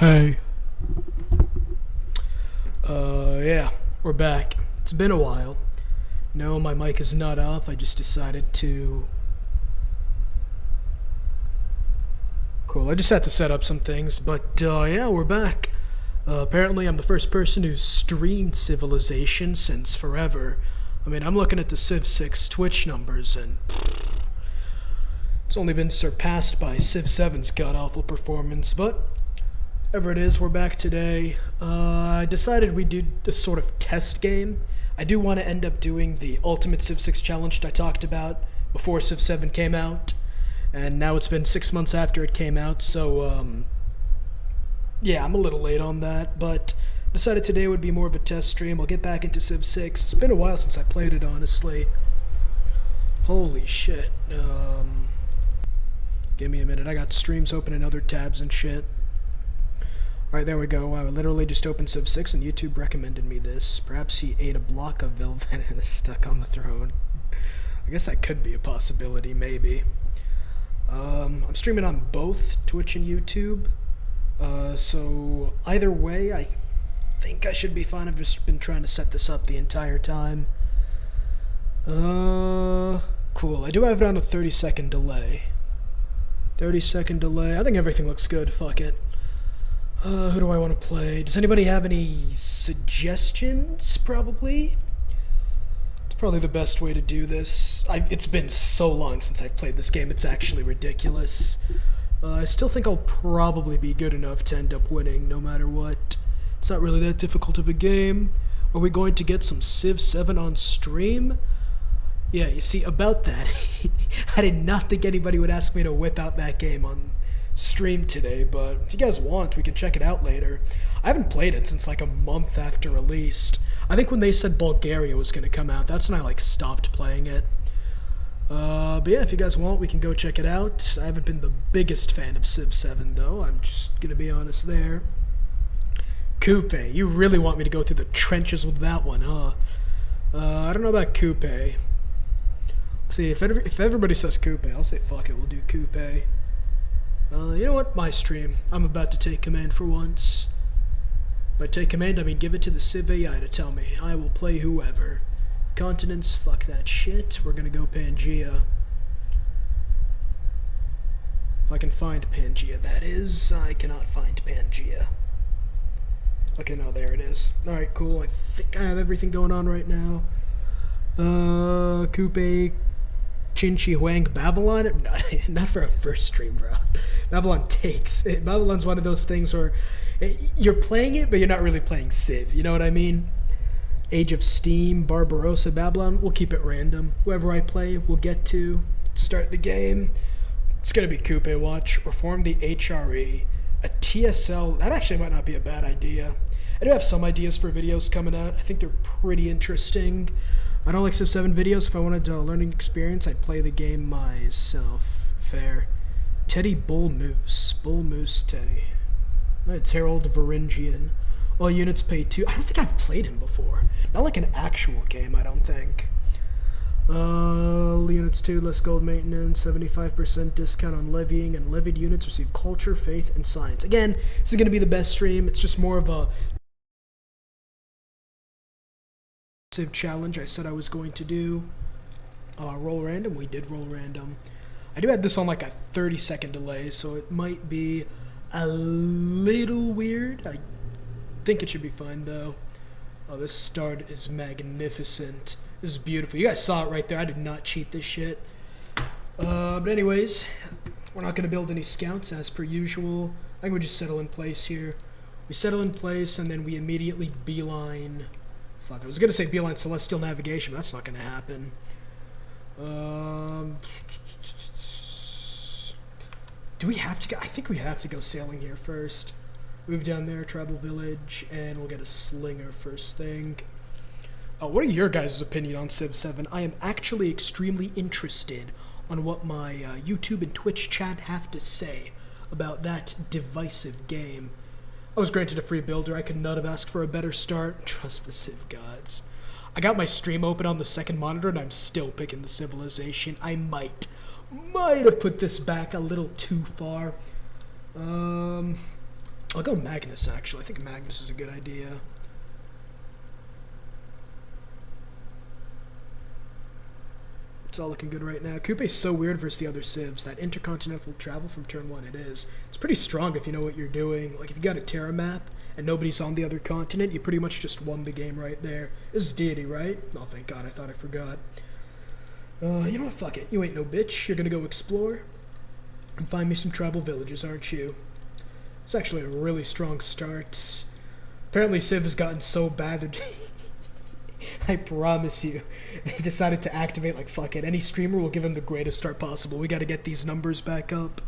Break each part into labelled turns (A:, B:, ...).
A: Hey. Yeah, we're back. It's been a while. No, my mic is not off. I just decided to... Cool, I just had to set up some things, but yeah, we're back. Apparently I'm the first person who's streamed Civilization since forever. I mean, I'm looking at the Civ 6 Twitch numbers, and it's only been surpassed by Civ 7's god-awful performance, but whatever it is, we're back today. I decided we'd do this sort of test game. I do want to end up doing the Ultimate Civ 6 Challenge that I talked about before Civ 7 came out, and now it's been 6 months after it came out, so, yeah, I'm a little late on that, but I decided today would be more of a test stream. I'll get back into Civ 6. It's been a while since I played it, honestly. Holy shit. Give me a minute. I got streams open in other tabs and shit. Alright, there we go. I literally just opened Civ 6 and YouTube recommended me this. Perhaps he ate a block of velvet and is stuck on the throne. I guess that could be a possibility, maybe. I'm streaming on both Twitch and YouTube. So either way, I think I should be fine. I've just been trying to set this up the entire time. Cool. I do have it on a 30-second delay. 30-second delay. I think everything looks good. Fuck it. Who do I want to play? Does anybody have any suggestions, probably? It's probably the best way to do this. It's been so long since I've played this game, it's actually ridiculous. I still think I'll probably be good enough to end up winning, no matter what. It's not really that difficult of a game. Are we going to get some Civ 7 on stream? Yeah, you see, about that, I did not think anybody would ask me to whip out that game on stream today, but if you guys want, we can check it out later. I haven't played it since like a month after released. I think when they said Bulgaria was going to come out, that's when I like stopped playing it. But yeah, if you guys want, we can go check it out. I haven't been the biggest fan of Civ 7 though, I'm just going to be honest there. Coupe, you really want me to go through the trenches with that one, huh? I don't know about Coupe. See, if everybody says Coupe, I'll say fuck it, we'll do Coupe. You know what? My stream. I'm about to take command for once. By take command, I mean give it to the Civ AI to tell me. I will play whoever. Continents, fuck that shit. We're gonna go Pangea. If I can find Pangea, that is. I cannot find Pangea. Okay, no, there it is. Alright, cool. I think I have everything going on right now. Coupe, Chinchi Huang, Babylon? Not for a first stream, bro. Babylon takes. Babylon's one of those things where you're playing it, but you're not really playing Civ. You know what I mean? Age of Steam, Barbarossa, Babylon. We'll keep it random. Whoever I play, we'll get to start the game. It's going to be Coupe Watch. Reform the HRE. A TSL. That actually might not be a bad idea. I do have some ideas for videos coming out. I think they're pretty interesting. I don't like Civ 7 videos. If I wanted a learning experience, I'd play the game myself. Fair. Teddy Bull Moose. Bull Moose Teddy. It's Harold Varangian. All units pay 2. I don't think I've played him before. Not like an actual game, I don't think. Units 2, less gold maintenance, 75% discount on levying, and levied units receive culture, faith, and science. Again, this is going to be the best stream. It's just more of a Civ challenge I said I was going to do. Roll random. We did roll random. I do have this on like a 30-second delay, so it might be a little weird. I think it should be fine, though. Oh, this start is magnificent. This is beautiful. You guys saw it right there. I did not cheat this shit. But anyways, we're not going to build any scouts as per usual. I think we just settle in place here. We settle in place, and then we immediately beeline... Fuck, I was going to say beeline Celestial Navigation, but that's not going to happen. Do we have to go? I think we have to go sailing here first. Move down there, tribal village, and we'll get a slinger first thing. What are your guys' opinion on Civ 7? I am actually extremely interested on what my YouTube and Twitch chat have to say about that divisive game. I was granted a free builder. I could not have asked for a better start. Trust the Civ gods. I got my stream open on the second monitor, and I'm still picking the Civilization. I might have put this back a little too far. I'll go Magnus, actually. I think Magnus is a good idea. It's all looking good right now. Coupe is so weird versus the other civs. That intercontinental travel from turn 1, it is. It's pretty strong if you know what you're doing. Like, if you got a Terra map and nobody's on the other continent, you pretty much just won the game right there. This is deity, right? Oh, thank God. I thought I forgot. You know what? Fuck it. You ain't no bitch. You're gonna go explore and find me some tribal villages, aren't you? It's actually a really strong start. Apparently Civ has gotten so bad that I promise you, they decided to activate like fuck it. Any streamer will give him the greatest start possible. We gotta get these numbers back up.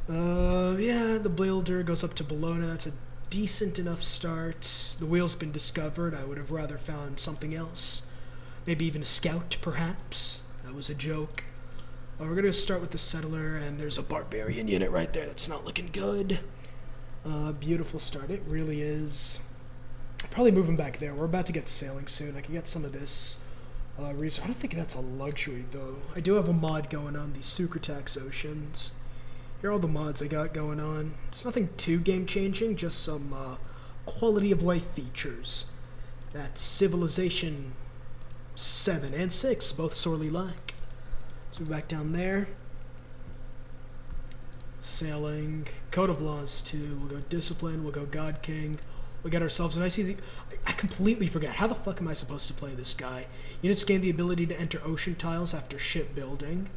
A: Yeah, the builder goes up to Bologna. It's a decent enough start. The wheel's been discovered. I would have rather found something else. Maybe even a scout, perhaps. That was a joke. We're gonna start with the settler, and there's a barbarian unit right there. That's not looking good. Beautiful start. It really is. Probably moving back there. We're about to get sailing soon. I can get some of this resource. I don't think that's a luxury, though. I do have a mod going on, the Sucratax Oceans. Here are all the mods I got going on. It's nothing too game-changing, just some quality of life features that Civilization 7 and 6 both sorely lack. So we're back down there. Sailing. Code of Laws 2. We'll go Discipline. We'll go God King. We got ourselves an I completely forgot. How the fuck am I supposed to play this guy? Units gain the ability to enter ocean tiles after shipbuilding.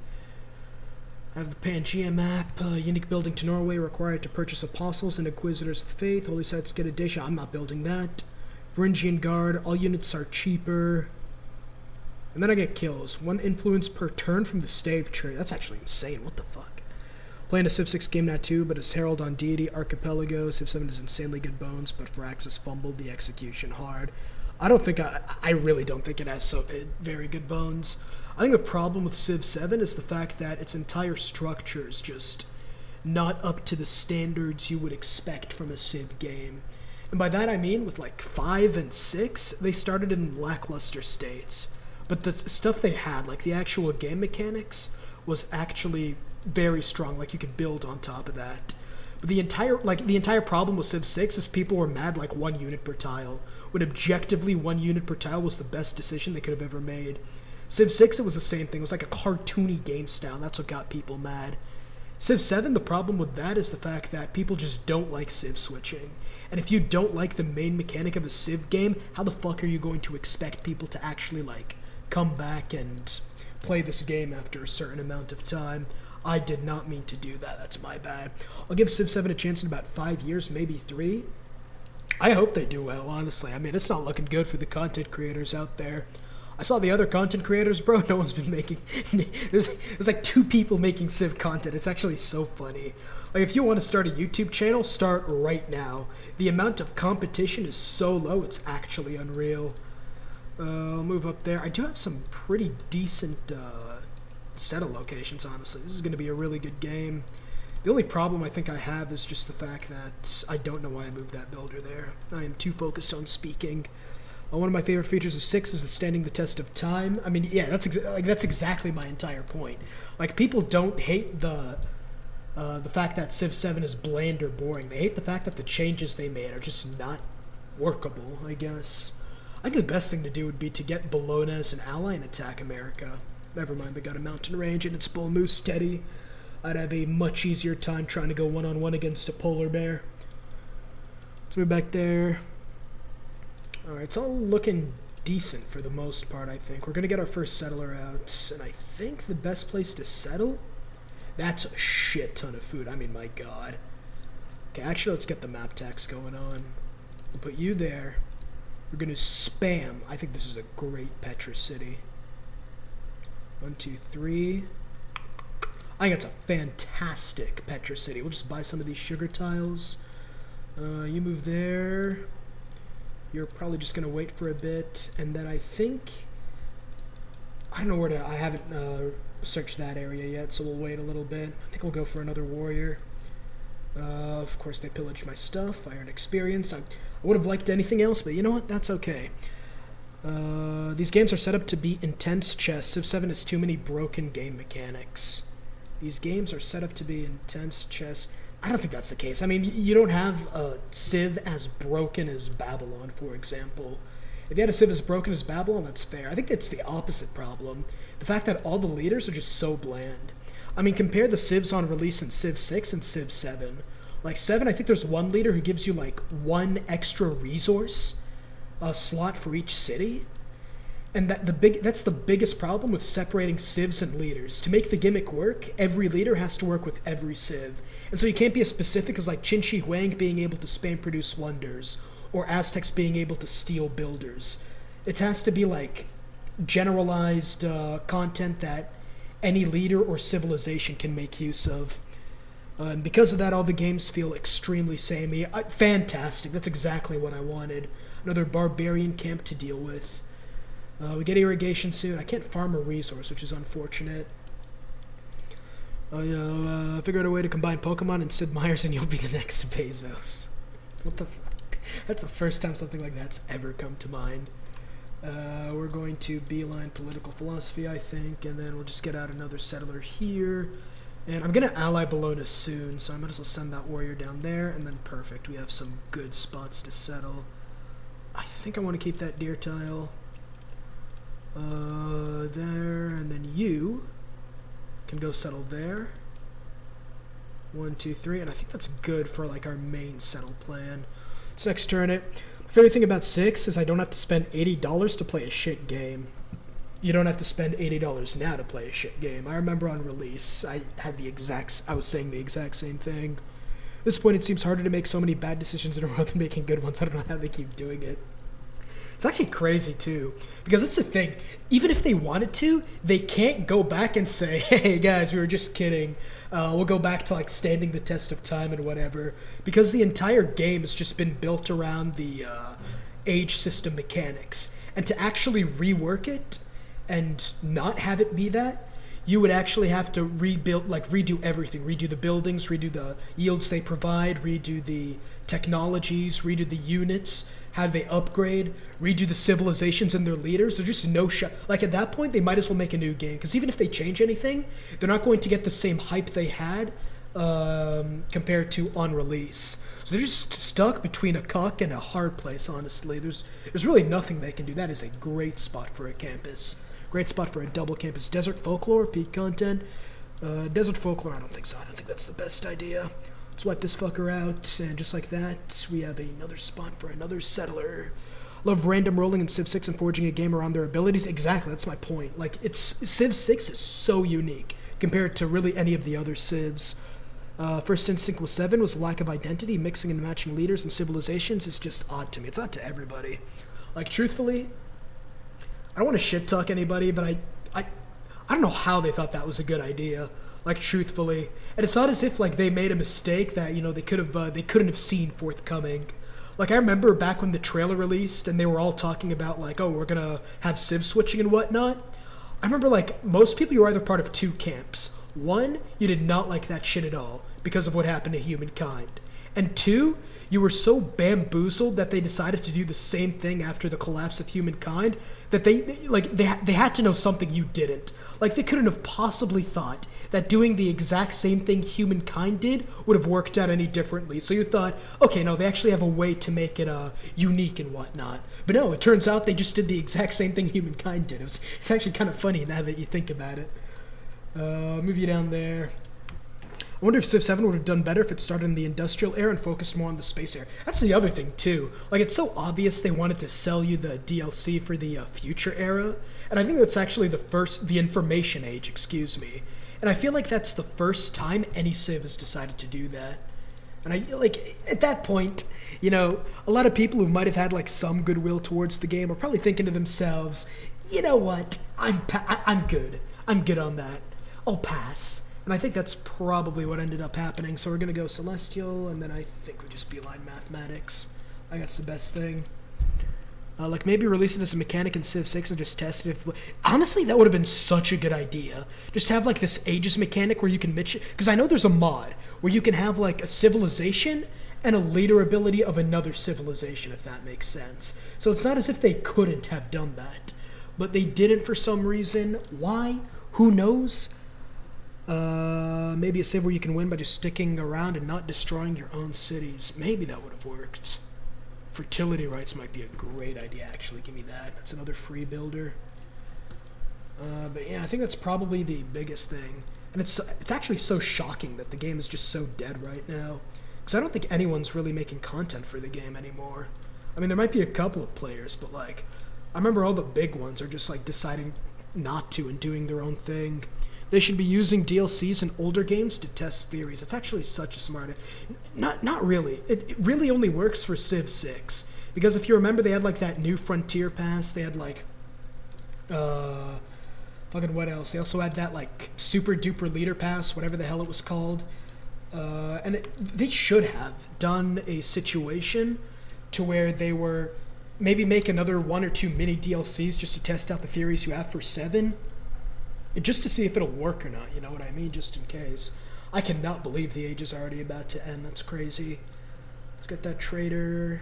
A: I have the Pangea map. Unique building to Norway. Required to purchase Apostles and Inquisitors of Faith. Holy Sites get a dish. I'm not building that. Varangian Guard. All units are cheaper. And then I get kills. 1 influence per turn from the Stave tree. That's actually insane. What the fuck? Playing a Civ 6 game now too, but it's Herald on Deity, Archipelago. Civ 7 is insanely good bones, but Firaxis fumbled the execution hard. I really don't think it has very good bones. I think the problem with Civ 7 is the fact that its entire structure is just not up to the standards you would expect from a Civ game. And by that I mean with like 5 and 6, they started in lackluster states. But the stuff they had, like the actual game mechanics, was actually very strong. Like you could build on top of that. But the entire problem with Civ 6 is people were mad like 1 unit per tile. When objectively 1 unit per tile was the best decision they could have ever made. Civ 6, it was the same thing. It was like a cartoony game style. That's what got people mad. Civ 7, the problem with that is the fact that people just don't like Civ switching. And if you don't like the main mechanic of a Civ game, how the fuck are you going to expect people to actually, like, come back and play this game after a certain amount of time? I did not mean to do that. That's my bad. I'll give Civ 7 a chance in about 5 years, maybe 3. I hope they do well, honestly. I mean, it's not looking good for the content creators out there. I saw the other content creators, bro. No one's been making... There's like 2 people making Civ content. It's actually so funny. Like, if you want to start a YouTube channel, start right now. The amount of competition is so low, it's actually unreal. I'll move up there. I do have some pretty decent settle locations, honestly. This is going to be a really good game. The only problem I think I have is just the fact that I don't know why I moved that builder there. I am too focused on speaking. One of my favorite features of 6 is the standing the test of time. I mean, yeah, that's exactly my entire point. Like, people don't hate the fact that Civ 7 is bland or boring. They hate the fact that the changes they made are just not workable, I guess. I think the best thing to do would be to get Bologna as an ally and attack America. Never mind, they got a mountain range and it's bull moose steady. I'd have a much easier time trying to go one-on-one against a polar bear. Let's move back there. Alright, it's all looking decent for the most part, I think. We're going to get our first settler out, and I think the best place to settle? That's a shit ton of food. I mean, my god. Okay, actually, let's get the map tax going on. We'll put you there. We're going to spam. I think this is a great Petra city. 1, 2, 3. I think it's a fantastic Petra city. We'll just buy some of these sugar tiles. You move there. You're probably just going to wait for a bit, and then I think... I don't know where to... I haven't searched that area yet, so we'll wait a little bit. I think we'll go for another warrior. Of course, they pillaged my stuff. I earned experience. I would have liked anything else, but you know what? That's okay. These games are set up to be intense chess. Civ 7 has too many broken game mechanics. These games are set up to be intense chess. I don't think that's the case. I mean, you don't have a Civ as broken as Babylon, for example. If you had a Civ as broken as Babylon, that's fair. I think it's the opposite problem. The fact that all the leaders are just so bland. I mean, compare the Civs on release in Civ 6 and Civ 7. Like, 7, I think there's one leader who gives you, like, 1 extra resource slot for each city. And that's the biggest problem with separating civs and leaders. To make the gimmick work, every leader has to work with every civ. And so you can't be as specific as like Qin Shi Huang being able to spam produce wonders, or Aztecs being able to steal builders. It has to be like generalized content that any leader or civilization can make use of. And because of that, all the games feel extremely samey. Fantastic, that's exactly what I wanted. Another barbarian camp to deal with. We get irrigation soon. I can't farm a resource, which is unfortunate. Figure out a way to combine Pokemon and Sid Meier's and you'll be the next Bezos. What the fuck? That's the first time something like that's ever come to mind. We're going to beeline political philosophy, I think, and then we'll just get out another settler here. And I'm going to ally Bologna soon, so I might as well send that warrior down there, and then perfect. We have some good spots to settle. I think I want to keep that deer tile. There, and then you can go settle there. 1, 2, 3, and I think that's good for like our main settle plan. Let's next turn it. My favorite thing about 6 is I don't have to spend $80 to play a shit game. You don't have to spend $80 now to play a shit game. I remember on release, I was saying the exact same thing. At this point, it seems harder to make so many bad decisions in a row than making good ones. I don't know how they keep doing it. It's actually crazy, too, because that's the thing. Even if they wanted to, they can't go back and say, hey, guys, we were just kidding. We'll go back to like standing the test of time and whatever, because the entire game has just been built around the age system mechanics, and to actually rework it and not have it be that, you would actually have to redo everything, redo the buildings, redo the yields they provide, redo the technologies, redo the units, how do they upgrade, redo the civilizations and their leaders. There's just no shot. Like at that point, they might as well make a new game, because even if they change anything, they're not going to get the same hype they had compared to on release. So they're just stuck between a cuck and a hard place, honestly. There's really nothing they can do. That is a great spot for a campus. Great spot for a double campus. Desert Folklore, peak content. Desert Folklore, I don't think so. I don't think that's the best idea. Let's wipe this fucker out, and just like that, we have another spot for another settler. Love random rolling in Civ 6 and forging a game around their abilities. Exactly, that's my point. Like, Civ 6 is so unique compared to really any of the other Civs. First instinct with 7 was lack of identity. Mixing and matching leaders and civilizations is just odd to me. It's odd to everybody. Like, truthfully, I don't want to shit talk anybody, but I don't know how they thought that was a good idea. Like, truthfully, and it's not as if like they made a mistake that they couldn't have seen forthcoming. Like, I remember back when the trailer released and they were all talking about like, oh, we're gonna have Civ switching and whatnot. I remember like most people, you were either part of two camps. One, you did not like that shit at all because of what happened to humankind. And two, you were so bamboozled that they decided to do the same thing after the collapse of humankind that they had to know something you didn't. Like, they couldn't have possibly thought that doing the exact same thing humankind did would have worked out any differently. So you thought, okay, no, they actually have a way to make it unique and whatnot. But no, it turns out they just did the exact same thing humankind did. It's actually kind of funny now that you think about it. Move you down there. I wonder if Civ 7 would have done better if it started in the industrial era and focused more on the space era. That's the other thing, too. Like, it's so obvious they wanted to sell you the DLC for the future era. And I think that's actually the information age, excuse me. And I feel like that's the first time any Civ has decided to do that. And at that point, a lot of people who might have had, like, some goodwill towards the game are probably thinking to themselves, you know what, I'm good. I'm good on that. I'll pass. And I think that's probably what ended up happening. So we're going to go Celestial, and then I think we just beeline Mathematics. I think that's the best thing. Like, maybe release it as a mechanic in Civ 6 and just test it. Honestly, that would have been such a good idea. Just have, like, this ages mechanic where you can mix it. Because I know there's a mod where you can have, like, a civilization and a leader ability of another civilization, if that makes sense. So it's not as if they couldn't have done that. But they didn't for some reason. Why? Who knows? Maybe a Civ where you can win by just sticking around and not destroying your own cities. Maybe that would have worked. Fertility rights might be a great idea, actually. Give me that. That's another free builder. But yeah, I think that's probably the biggest thing. And it's actually so shocking that the game is just so dead right now. Because I don't think anyone's really making content for the game anymore. I mean, there might be a couple of players, but like, I remember all the big ones are just like deciding not to and doing their own thing. They should be using DLCs in older games to test theories. It's actually such a smart... Not really. It really only works for Civ 6. Because if you remember, they had like that New Frontier pass. They had like... fucking what else? They also had that like Super Duper Leader pass, whatever the hell it was called. And they should have done a situation to where they were... Maybe make another 1 or 2 mini DLCs just to test out the theories you have for 7. Just to see if it'll work or not, you know what I mean? Just in case. I cannot believe the age is already about to end. That's crazy. Let's get that trader.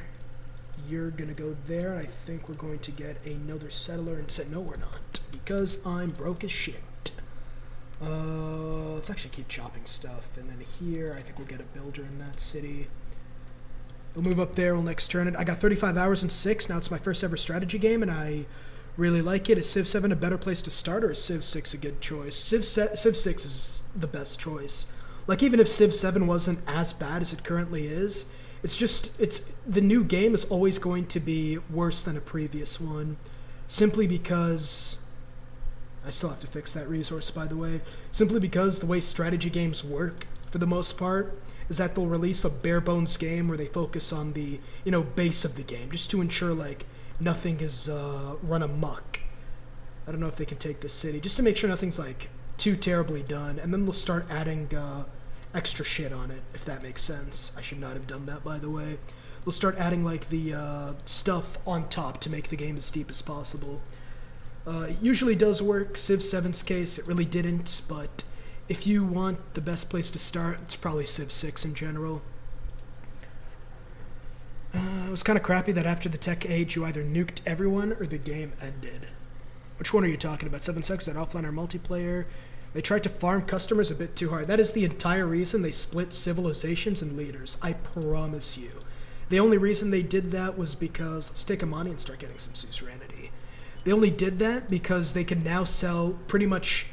A: You're going to go there. I think we're going to get another settler and said, no, we're not. Because I'm broke as shit. Let's actually keep chopping stuff. And then here, I think we'll get a builder in that city. We'll move up there. We'll next turn it. I got 35 hours and 6. Now it's my first ever strategy game, and I... really like it. Is Civ 7 a better place to start, or is Civ 6 a good choice? Civ 6 is the best choice. Like, even if Civ 7 wasn't as bad as it currently is, the new game is always going to be worse than a previous one. Simply because... I still have to fix that resource, by the way. Simply because the way strategy games work, for the most part, is that they'll release a bare-bones game where they focus on the, base of the game, just to ensure, like, nothing is run amok. I don't know if they can take this city. Just to make sure nothing's, like, too terribly done, and then they'll start adding extra shit on it, if that makes sense. I should not have done that, by the way. They'll start adding like the stuff on top to make the game as deep as possible. It usually does work. Civ 7's case, it really didn't, but if you want the best place to start, it's probably Civ 6 in general. It was kind of crappy that after the tech age, you either nuked everyone or the game ended. Which one are you talking about? 7.6, that offline or multiplayer? They tried to farm customers a bit too hard. That is the entire reason they split civilizations and leaders. I promise you. The only reason they did that was because, let's take a money and start getting some suzerainty. They only did that because they can now sell pretty much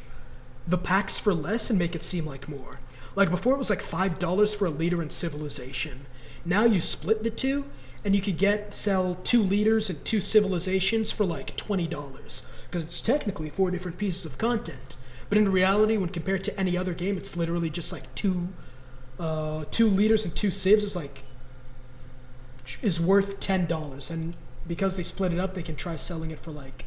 A: the packs for less and make it seem like more. Like before it was like $5 for a leader in civilization. Now you split the two and you could sell 2 leaders and 2 civilizations for like $20. Because it's technically 4 different pieces of content. But in reality, when compared to any other game, it's literally just like two leaders and 2 civs is worth $10. And because they split it up, they can try selling it for like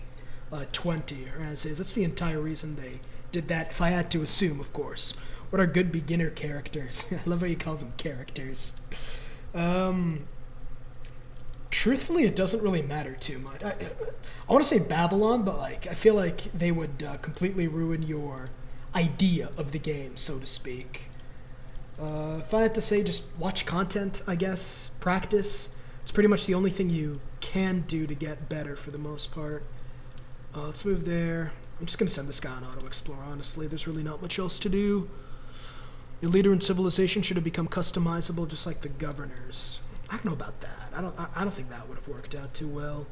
A: 20 or as is. That's the entire reason they did that, if I had to assume, of course. What are good beginner characters? I love how you call them characters. Truthfully, it doesn't really matter too much. I want to say Babylon, but like I feel like they would completely ruin your idea of the game, so to speak. If I had to say, just watch content, I guess. Practice. It's pretty much the only thing you can do to get better for the most part. Let's move there. I'm just going to send this guy on auto-explore, honestly. There's really not much else to do. Your leader in civilization should have become customizable just like the governors. I don't know about that. I don't think that would have worked out too well.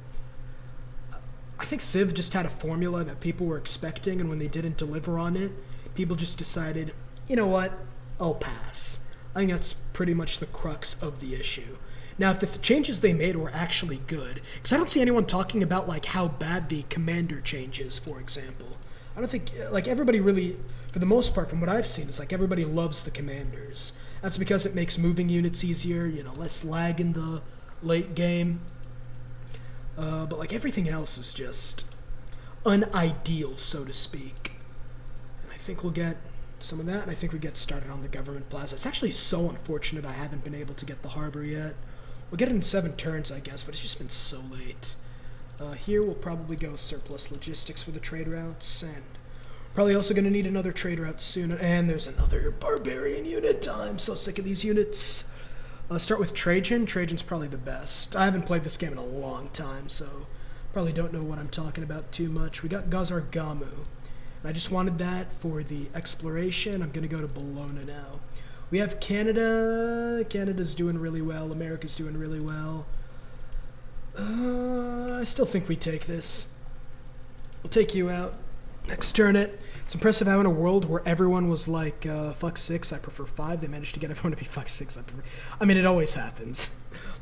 A: I think Civ just had a formula that people were expecting, and when they didn't deliver on it, people just decided, you know what, I'll pass. I think that's pretty much the crux of the issue. Now, if the changes they made were actually good, because I don't see anyone talking about like how bad the commander changes, for example. I don't think, like, everybody really, for the most part, from what I've seen, is like everybody loves the commanders. That's because it makes moving units easier, less lag in the late game. But like everything else is just unideal, so to speak. And I think we'll get some of that, and I think we get started on the government plaza. It's actually so unfortunate I haven't been able to get the harbor yet. We'll get it in 7 turns, I guess, but it's just been so late. Here we'll probably go surplus logistics for the trade routes, and probably also going to need another trade route soon. And there's another barbarian unit. I'm so sick of these units. Start with Trajan. Trajan's probably the best. I haven't played this game in a long time, so probably don't know what I'm talking about too much. We got Gazar Gamu. And I just wanted that for the exploration. I'm going to go to Bologna now. We have Canada. Canada's doing really well. America's doing really well. I still think we take this. We'll take you out. Next turn it. It's impressive how in a world where everyone was like, fuck 6, I prefer 5, they managed to get everyone to be fuck 6, I prefer... I mean, it always happens.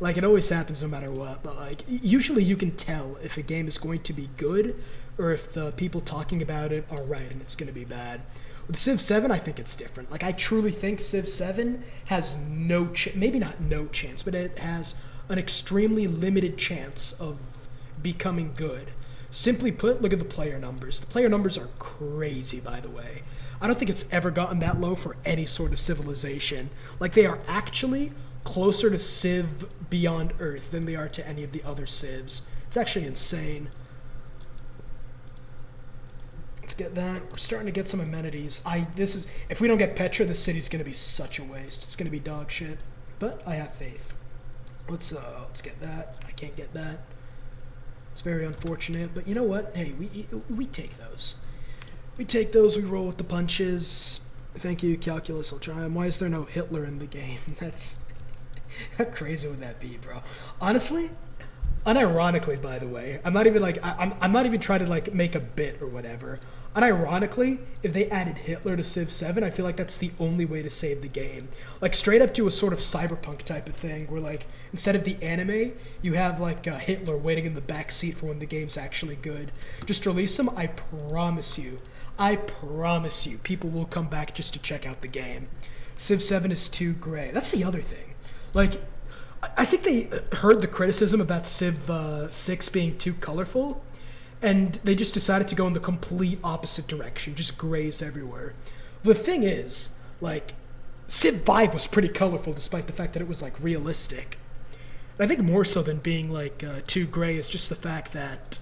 A: Like, it always happens no matter what, but like, usually you can tell if a game is going to be good or if the people talking about it are right and it's going to be bad. With Civ 7, I think it's different. Like, I truly think Civ 7 has maybe not no chance, but it has an extremely limited chance of becoming good. Simply put, look at the player numbers. The player numbers are crazy, by the way. I don't think it's ever gotten that low for any sort of civilization. Like, they are actually closer to Civ Beyond Earth than they are to any of the other Civs. It's actually insane. Let's get that. We're starting to get some amenities. If we don't get Petra, this city's going to be such a waste. It's going to be dog shit. But I have faith. Let's get that. I can't get that. It's very unfortunate, but you know what? Hey, we take those. We take those, we roll with the punches. Thank you, Calculus will try 'em. Why is there no Hitler in the game? That's... How crazy would that be, bro? Honestly, unironically, by the way, I'm not even trying to like make a bit or whatever. Unironically, if they added Hitler to Civ 7, I feel like that's the only way to save the game. Like, straight up to a sort of cyberpunk type of thing, where, like, instead of the anime, you have, like, Hitler waiting in the back seat for when the game's actually good. Just release him, I promise you, people will come back just to check out the game. Civ 7 is too gray. That's the other thing. Like, I think they heard the criticism about Civ 6 being too colorful, And they just decided to go in the complete opposite direction, just grays everywhere. The thing is, like, Civ 5 was pretty colorful despite the fact that it was, like, realistic. And I think more so than being, like, too gray is just the fact that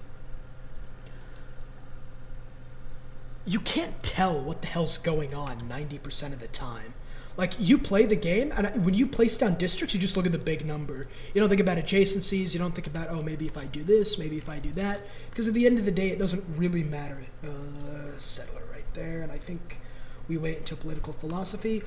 A: you can't tell what the hell's going on 90% of the time. Like, you play the game, and when you place down districts, you just look at the big number. You don't think about adjacencies. You don't think about, oh, maybe if I do this, maybe if I do that. Because at the end of the day, it doesn't really matter. Settler right there, and I think we wait until political philosophy.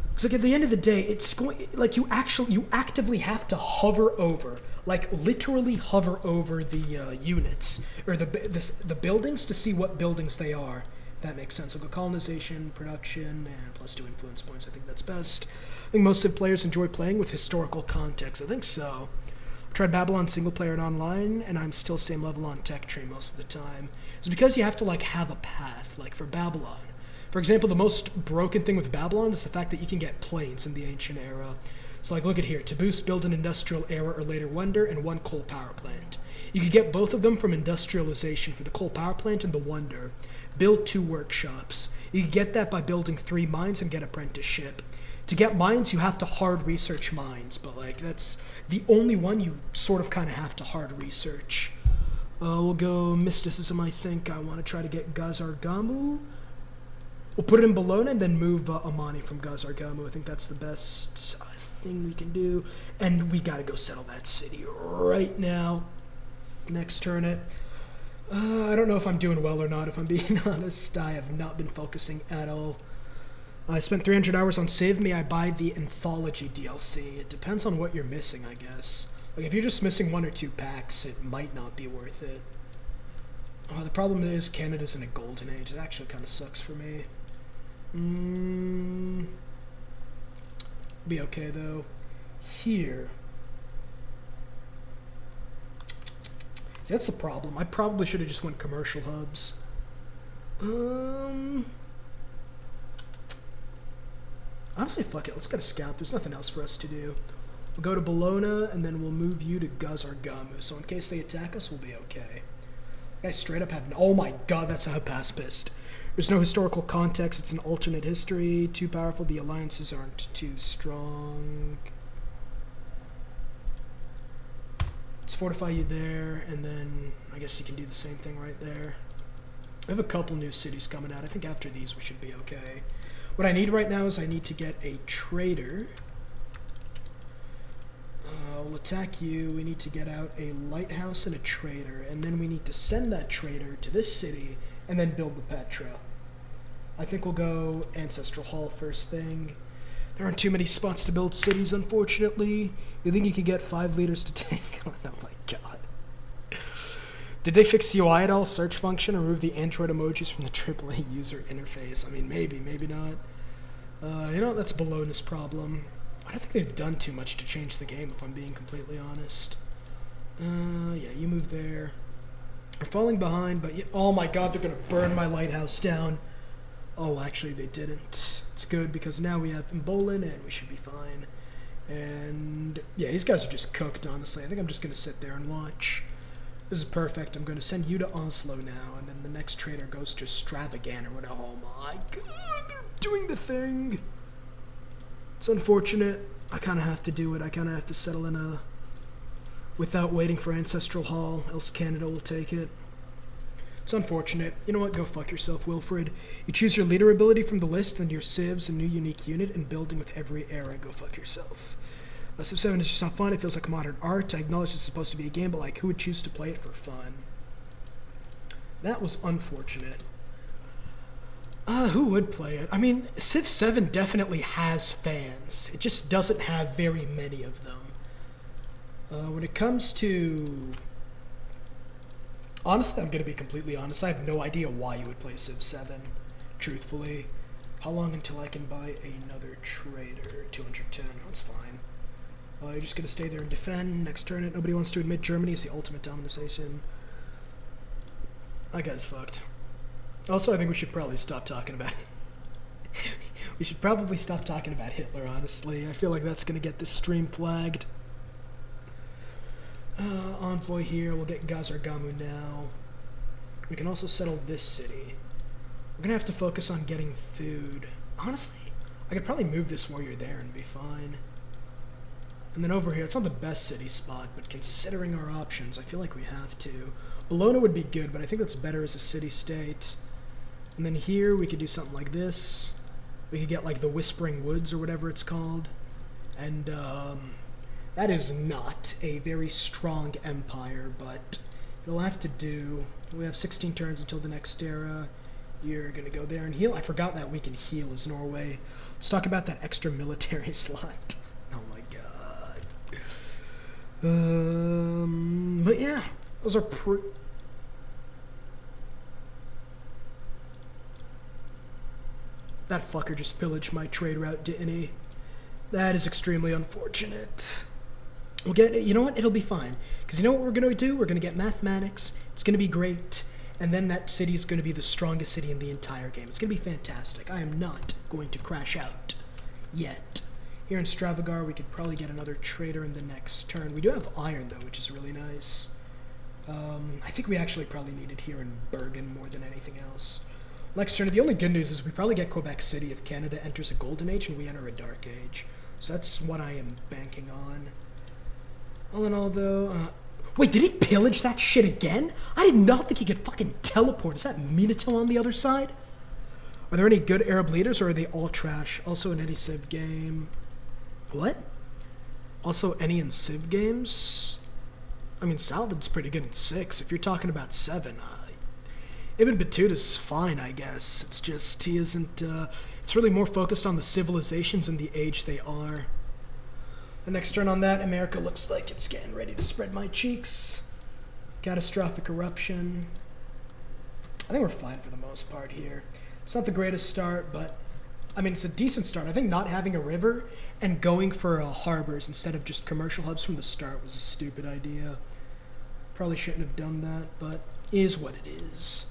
A: Because, like, at the end of the day, it's going, like, you actively have to hover over, like, literally hover over the units, or the buildings to see what buildings they are. That makes sense. We'll go colonization, production, and +2 influence points. I think that's best. I think most Civ players enjoy playing with historical context. I think so. I've tried Babylon single player and online, and I'm still same level on tech tree most of the time. It's because you have to, like, have a path, like for Babylon. For example, the most broken thing with Babylon is the fact that you can get planes in the ancient era. So, like, look at here. To boost, build an industrial era or later wonder and 1 coal power plant. You could get both of them from industrialization for the coal power plant and the wonder. Build 2 workshops. You can get that by building 3 mines and get apprenticeship. To get mines, you have to hard research mines, but, like, that's the only one you sort of kind of have to hard research. We'll go mysticism, I think. I want to try to get Gazargamu. We'll put it in Bologna and then move Amani from Gazargamu. I think that's the best thing we can do. And we got to go settle that city right now. Next turn it. I don't know if I'm doing well or not, if I'm being honest. I have not been focusing at all. I spent 300 hours on Civ. May I buy the Anthology DLC? It depends on what you're missing, I guess. Like, if you're just missing 1 or 2 packs, it might not be worth it. The problem is Canada's in a golden age. It actually kind of sucks for me. Be okay, though. Here. See, that's the problem. I probably should have just went commercial hubs. Honestly, fuck it. Let's get a scout. There's nothing else for us to do. We'll go to Bologna, and then we'll move you to Gazargamu. So in case they attack us, we'll be okay. Guy straight up had... Oh my god, that's a pacifist. There's no historical context. It's an alternate history. Too powerful. The alliances aren't too strong. Let's fortify you there, and then I guess you can do the same thing right there. I have a couple new cities coming out. I think after these we should be okay. What I need right now is I need to get a trader. We'll attack you. We need to get out a lighthouse and a trader, and then we need to send that trader to this city and then build the Petra. I think we'll go Ancestral Hall first thing. There aren't too many spots to build cities, unfortunately. You think you could get 5 leaders to take? Oh my god. Did they fix the UI at all? Search function, or remove the Android emojis from the AAA user interface? I mean, maybe, maybe not. You know, that's Bologna's problem. I don't think they've done too much to change the game, if I'm being completely honest. Yeah, you move there. We're falling behind, but... oh my god, they're going to burn my lighthouse down. Oh, actually, they didn't. It's good, because now we have Mbolin, and we should be fine. And... yeah, these guys are just cooked, honestly. I think I'm just going to sit there and watch. This is perfect. I'm going to send you to Oslo now, and then the next trader goes to Stravagan or whatever. Oh my god, they're doing the thing! It's unfortunate. I kind of have to do it. I kind of have to settle in a... without waiting for Ancestral Hall, else Canada will take it. It's unfortunate. You know what? Go fuck yourself, Wilfred. You choose your leader ability from the list, then your civs, a new unique unit, and building with every era. Go fuck yourself. Civ 7 is just not fun. It feels like modern art. I acknowledge it's supposed to be a game, but like, who would choose to play it for fun? That was unfortunate. Who would play it? I mean, Civ 7 definitely has fans. It just doesn't have very many of them. When it comes to... honestly, I'm going to be completely honest. I have no idea why you would play Civ 7, truthfully. How long until I can buy another trader? 210. That's fine. You're just going to stay there and defend. Next turn it. Nobody wants to admit Germany is the ultimate domination. That guy's fucked. Also, I think we should probably stop talking about it. We should probably stop talking about Hitler, honestly. I feel like that's going to get this stream flagged. Envoy here. We'll get Gazargamu now. We can also settle this city. We're gonna have to focus on getting food. Honestly, I could probably move this warrior there and be fine. And then over here, it's not the best city spot, but considering our options, I feel like we have to. Bologna would be good, but I think that's better as a city-state. And then here, we could do something like this. We could get, like, the Whispering Woods or whatever it's called. And, that is not a very strong empire, but it'll have to do. We have 16 turns until the next era. You're going to go there and heal. I forgot that we can heal as Norway. Let's talk about that extra military slot. Oh, my God. But yeah, those are that fucker just pillaged my trade route, didn't he? That is extremely unfortunate. We'll get, you know what? It'll be fine. Because you know what we're going to do? We're going to get mathematics. It's going to be great. And then that city is going to be the strongest city in the entire game. It's going to be fantastic. I am not going to crash out yet. Here in Stravagar, we could probably get another trader in the next turn. We do have iron, though, which is really nice. I think we actually probably need it here in Bergen more than anything else. Next turn, the only good news is we probably get Quebec City if Canada enters a golden age and we enter a dark age. So that's what I am banking on. All in all, though, wait, did he pillage that shit again? I did not think he could fucking teleport. Is that Minato on the other side? Are there any good Arab leaders, or are they all trash? Also in any Civ game. What? Also any in Civ games? I mean, Saladin's pretty good in 6. If you're talking about 7, Ibn Battuda's fine, I guess. It's just, he isn't, it's really more focused on the civilizations and the age they are. The next turn on that, America looks like it's getting ready to spread my cheeks. Catastrophic eruption. I think we're fine for the most part here. It's not the greatest start, but, I mean, it's a decent start. I think not having a river and going for harbors instead of just commercial hubs from the start was a stupid idea. Probably shouldn't have done that, but is what it is.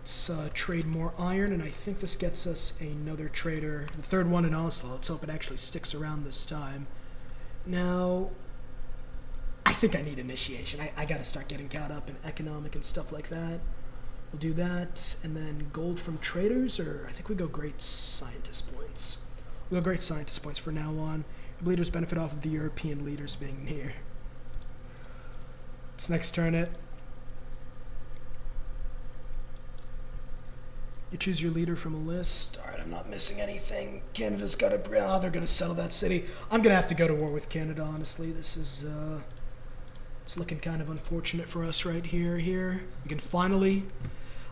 A: Let's trade more iron, and I think this gets us another trader. The third one in Oslo. Let's hope it actually sticks around this time. Now, I think I need initiation. I gotta start getting caught up in economic and stuff like that. We'll do that, and then gold from traders, or I think we go great scientist points. We'll go great scientist points for now on. The leaders benefit off of the European leaders being here. Let's next turn it. You choose your leader from a list. Alright, I'm not missing anything. Canada's got to... Oh, they're going to settle that city. I'm going to have to go to war with Canada, honestly. This is, it's looking kind of unfortunate for us right here. We can finally...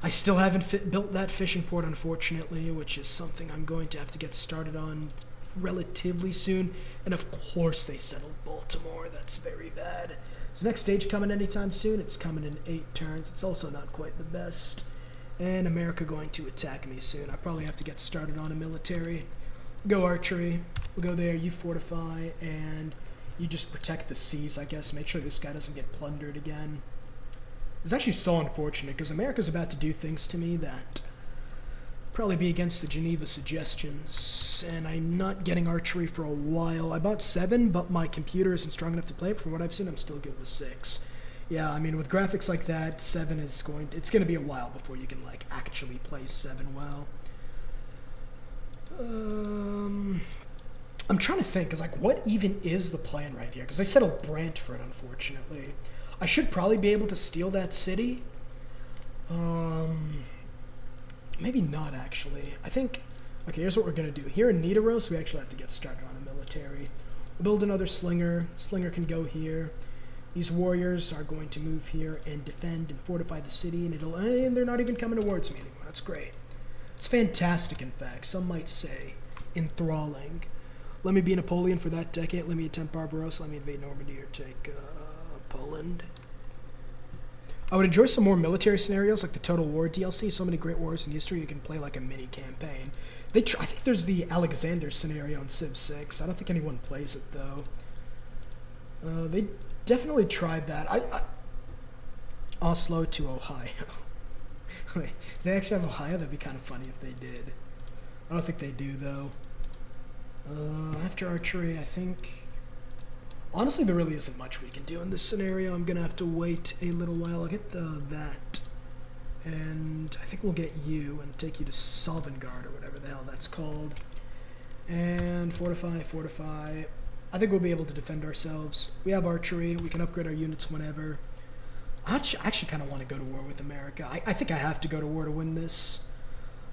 A: I still haven't built that fishing port, unfortunately, which is something I'm going to have to get started on relatively soon. And of course they settled Baltimore. That's very bad. Is the next stage coming anytime soon? It's coming in 8 turns. It's also not quite the best. And America going to attack me soon. I probably have to get started on a military. We'll go archery. We'll go there. You fortify, and you just protect the seas, I guess. Make sure this guy doesn't get plundered again. It's actually so unfortunate, because America's about to do things to me that probably be against the Geneva suggestions, and I'm not getting archery for a while. I bought 7, but my computer isn't strong enough to play it. From what I've seen, I'm still good with 6. Yeah, I mean, with graphics like that, 7 is it's going to be a while before you can, like, actually play 7 well. I'm trying to think, because, like, what even is the plan right here? Because I settled Brantford, unfortunately. I should probably be able to steal that city. Maybe not, actually. I think, okay, here's what we're going to do. Here in Nidaros, we actually have to get started on a military. We'll build another slinger. Slinger can go here. These warriors are going to move here and defend and fortify the city, and they're not even coming towards me anymore. That's great. It's fantastic, in fact. Some might say enthralling. Let me be Napoleon for that decade. Let me attempt Barbarossa. Let me invade Normandy or take Poland. I would enjoy some more military scenarios like the Total War DLC. So many great wars in history. You can play like a mini campaign. I think there's the Alexander scenario in Civ 6. I don't think anyone plays it, though. They definitely tried that. Oslo to Ohio. Wait, they actually have Ohio? That'd be kind of funny if they did. I don't think they do, though. After archery, I think... Honestly, there really isn't much we can do in this scenario. I'm going to have to wait a little while. I'll get that. And I think we'll get you and take you to Sovngarde or whatever the hell that's called. And fortify, fortify. I think we'll be able to defend ourselves. We have archery. We can upgrade our units whenever. I actually kind of want to go to war with America. I think I have to go to war to win this.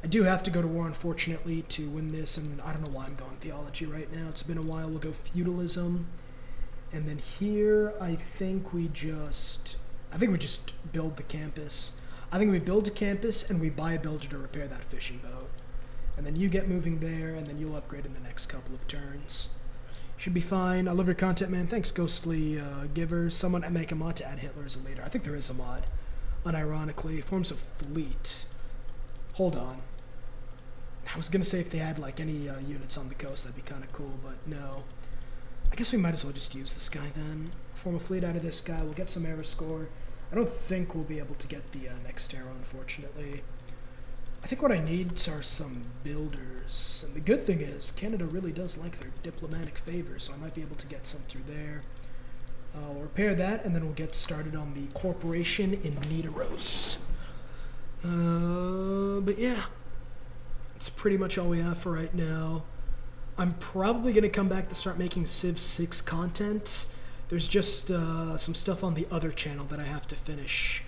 A: I do have to go to war, unfortunately, to win this, and I don't know why I'm going theology right now. It's been a while. We'll go feudalism. And then here, I think we just build the campus. I think we build a campus, and we buy a builder to repair that fishing boat. And then you get moving there, and then you'll upgrade in the next couple of turns. Should be fine. I love your content, man. Thanks, Ghostly Giver. Someone make a mod to add Hitler as a leader. I think there is a mod, unironically. Forms a fleet. Hold on. I was going to say if they had, like, any units on the coast, that'd be kind of cool, but no. I guess we might as well just use this guy, then. Form a fleet out of this guy. We'll get some era score. I don't think we'll be able to get the next arrow, unfortunately. I think what I need are some builders. And the good thing is, Canada really does like their diplomatic favors, so I might be able to get some through there. We'll repair that, and then we'll get started on the corporation in Nidaros. But yeah. That's pretty much all we have for right now. I'm probably going to come back to start making Civ 6 content. There's just some stuff on the other channel that I have to finish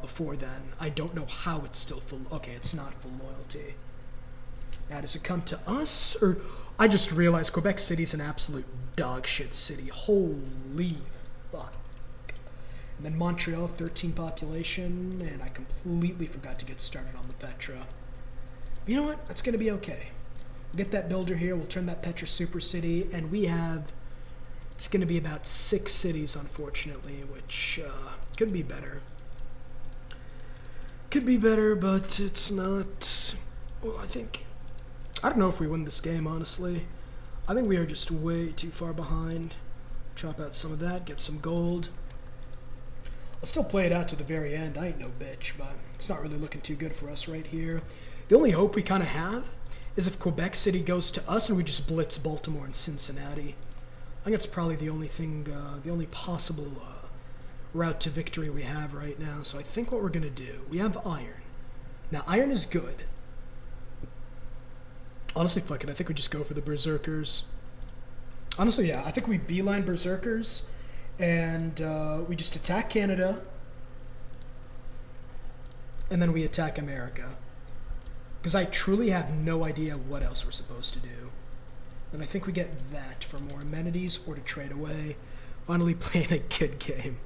A: before then. I don't know how it's still full. Okay, it's not full loyalty. Now, does it come to us? Or I just realized Quebec City's an absolute dog shit city. Holy fuck. And then Montreal, 13 population, and I completely forgot to get started on the Petra. You know what? That's going to be okay. We'll get that builder here. We'll turn that Petra super city. And we have... It's going to be about 6 cities, unfortunately, which could be better. Could be better, but it's not... Well, I don't know if we win this game, honestly. I think we are just way too far behind. Chop out some of that, get some gold. I'll still play it out to the very end. I ain't no bitch, but it's not really looking too good for us right here. The only hope we kind of have is if Quebec City goes to us and we just blitz Baltimore and Cincinnati. I think that's probably the only thing, the only possible route to victory we have right now. So I think what we're going to do, we have iron. Now, iron is good. Honestly, fuck it. I think we just go for the Berserkers. Honestly, yeah. I think we beeline Berserkers and we just attack Canada. And then we attack America. Because I truly have no idea what else we're supposed to do. And I think we get that for more amenities or to trade away. Finally playing a good game.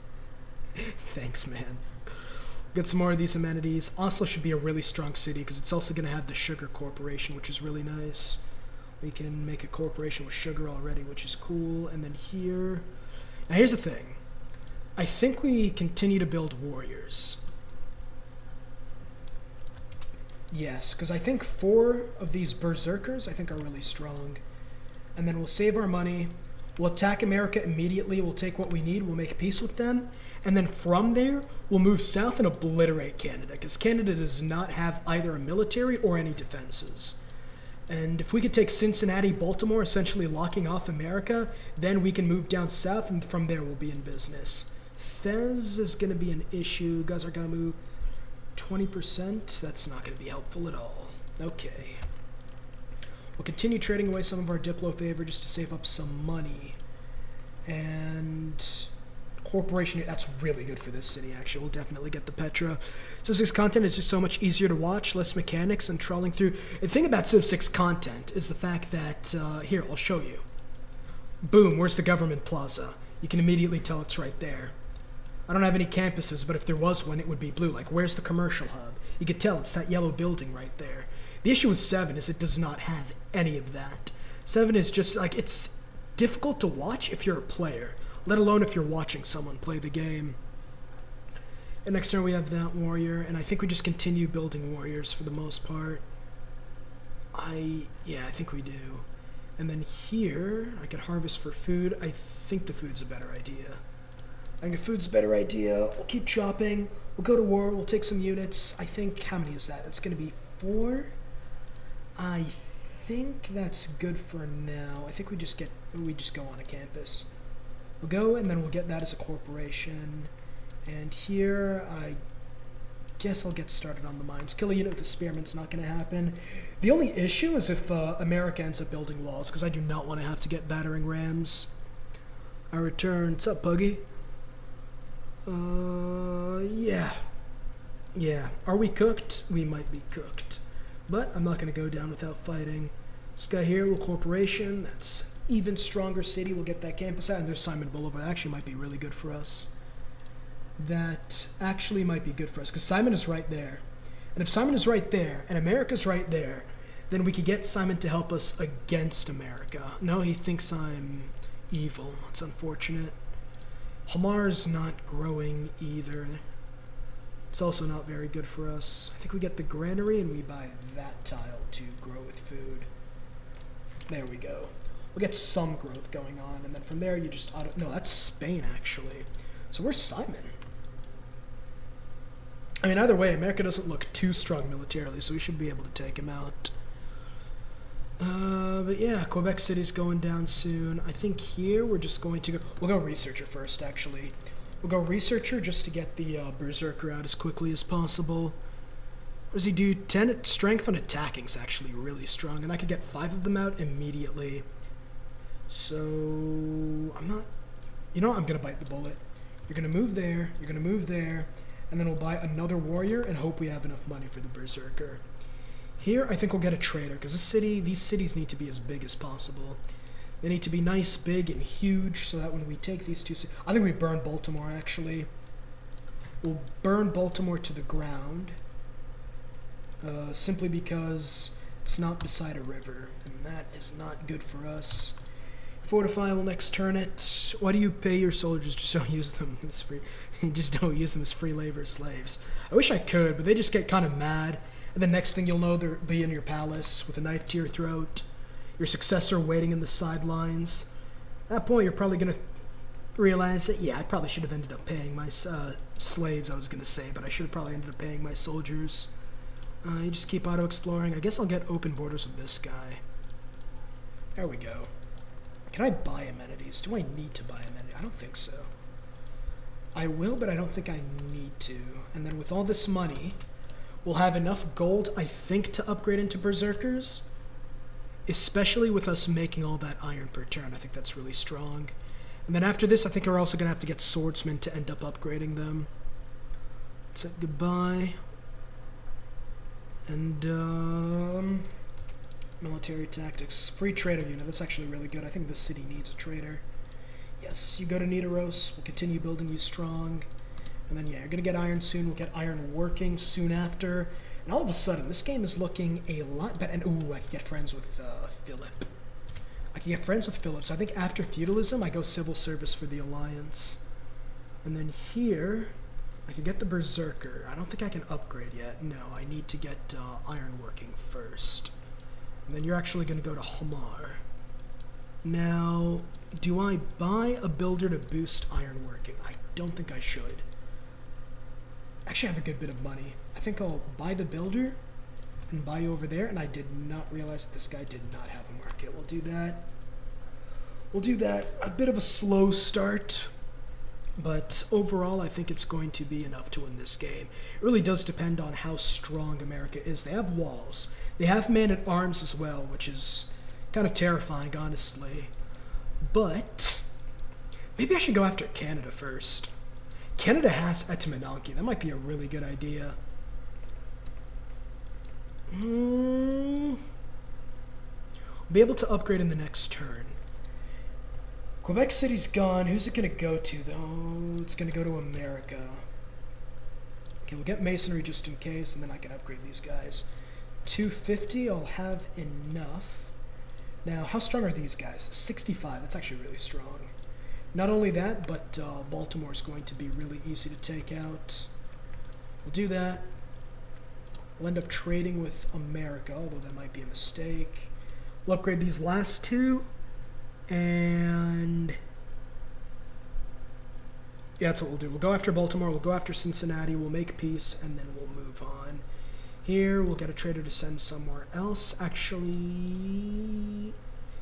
A: Thanks, man. Get some more of these amenities. Oslo should be a really strong city because it's also going to have the Sugar Corporation, which is really nice. We can make a corporation with sugar already, which is cool. And then here... Now here's the thing. I think we continue to build warriors. Yes, because I think 4 of these Berserkers I think are really strong. And then we'll save our money. We'll attack America immediately. We'll take what we need. We'll make peace with them. And then from there, we'll move south and obliterate Canada. Because Canada does not have either a military or any defenses. And if we could take Cincinnati, Baltimore, essentially locking off America, then we can move down south, and from there we'll be in business. Fez is going to be an issue. Gazargamu, 20%. That's not going to be helpful at all. Okay. We'll continue trading away some of our Diplo favor just to save up some money. And corporation, that's really good for this city, actually. We'll definitely get the Petra. Civ 6 content is just so much easier to watch, less mechanics, and trawling through. The thing about Civ 6 content is the fact that, here, I'll show you. Boom, where's the government plaza? You can immediately tell it's right there. I don't have any campuses, but if there was one, it would be blue. Like, where's the commercial hub? You could tell it's that yellow building right there. The issue with 7 is it does not have any of that. 7 is just, like, it's difficult to watch if you're a player, let alone if you're watching someone play the game. And next turn we have that warrior, and I think we just continue building warriors for the most part. Yeah, I think we do. And then here, I could harvest for food. I think the food's a better idea. I think the food's a better idea. We'll keep chopping. We'll go to war. We'll take some units. I think, how many is that? That's going to be 4. I think that's good for now. I think we just go on a campus. We'll go, and then we'll get that as a corporation. And here, guess I'll get started on the mines. Kill a unit with a spearman's not going to happen. The only issue is if America ends up building walls, because I do not want to have to get battering rams. I return. What's up, Puggy? Yeah. Yeah. Are we cooked? We might be cooked. But I'm not going to go down without fighting. This guy here, little corporation. That's even stronger city. We'll get that campus out. And there's Simon Boulevard. That actually might be really good for us. That actually might be good for us, because Simon is right there. And if Simon is right there, and America's right there, then we could get Simon to help us against America. No, he thinks I'm evil. It's unfortunate. Hamar's not growing either. It's also not very good for us. I think we get the granary and we buy that tile to grow with food. There we go. We'll get some growth going on, and then from there you just auto... No, that's Spain, actually. So where's Simon? I mean, either way, America doesn't look too strong militarily, so we should be able to take him out. But yeah, Quebec City's going down soon. I think here we're just going to go... We'll go Researcher first, actually. We'll go Researcher just to get the Berserker out as quickly as possible. What does he do? 10 strength on attacking is actually really strong, and I could get 5 of them out immediately. So... I'm not... You know what? I'm going to bite the bullet. You're going to move there. You're going to move there. And then we'll buy another warrior and hope we have enough money for the Berserker. Here, I think we'll get a trader, because these cities need to be as big as possible. They need to be nice, big, and huge, so that when we take these two cities... I think we burn Baltimore, actually. We'll burn Baltimore to the ground, simply because it's not beside a river, and that is not good for us. Fortify, we'll next turn it. Why do you pay your soldiers? Just don't use them as free. Just don't use them as free labor slaves. I wish I could, but they just get kind of mad. And the next thing you'll know, they'll be in your palace with a knife to your throat. Your successor waiting in the sidelines. At that point, you're probably going to realize that, yeah, I probably should have ended up paying my slaves, I was going to say, but I should have probably ended up paying my soldiers. You just keep auto-exploring. I guess I'll get open borders with this guy. There we go. Can I buy amenities? Do I need to buy amenities? I don't think so. I will, but I don't think I need to. And then with all this money, we'll have enough gold, I think, to upgrade into Berserkers. Especially with us making all that iron per turn. I think that's really strong. And then after this, I think we're also going to have to get swordsmen to end up upgrading them. Let's say goodbye. And, military tactics. Free trader unit. That's actually really good. I think this city needs a trader. Yes, you go to Nidaros. We'll continue building you strong. And then, yeah, you're going to get iron soon. We'll get iron working soon after. And all of a sudden, this game is looking a lot better. And, ooh, I can get friends with Philip. I can get friends with Philip. So I think after feudalism, I go civil service for the alliance. And then here, I can get the Berserker. I don't think I can upgrade yet. No, I need to get iron working first. And then you're actually going to go to Hamar. Now, do I buy a builder to boost iron working? I don't think I should. Actually, I have a good bit of money. I think I'll buy the builder and buy over there, and I did not realize that this guy did not have a market. We'll do that. We'll do that. A bit of a slow start, but overall, I think it's going to be enough to win this game. It really does depend on how strong America is. They have walls. They have man-at-arms as well, which is kind of terrifying, honestly. But maybe I should go after Canada first. Canada has Etimananki. That might be a really good idea. We'll be able to upgrade in the next turn. Quebec City's gone. Who's it going to go to, though? It's going to go to America. Okay, we'll get Masonry just in case, and then I can upgrade these guys. 250, I'll have enough. Now, how strong are these guys? 65, that's actually really strong. Not only that, but Baltimore's going to be really easy to take out. We'll do that. We'll end up trading with America, although that might be a mistake. We'll upgrade these last two. And yeah, that's what we'll do. We'll go after Baltimore, we'll go after Cincinnati, we'll make peace, and then we'll move on. Here, we'll get a trader to send somewhere else. Actually,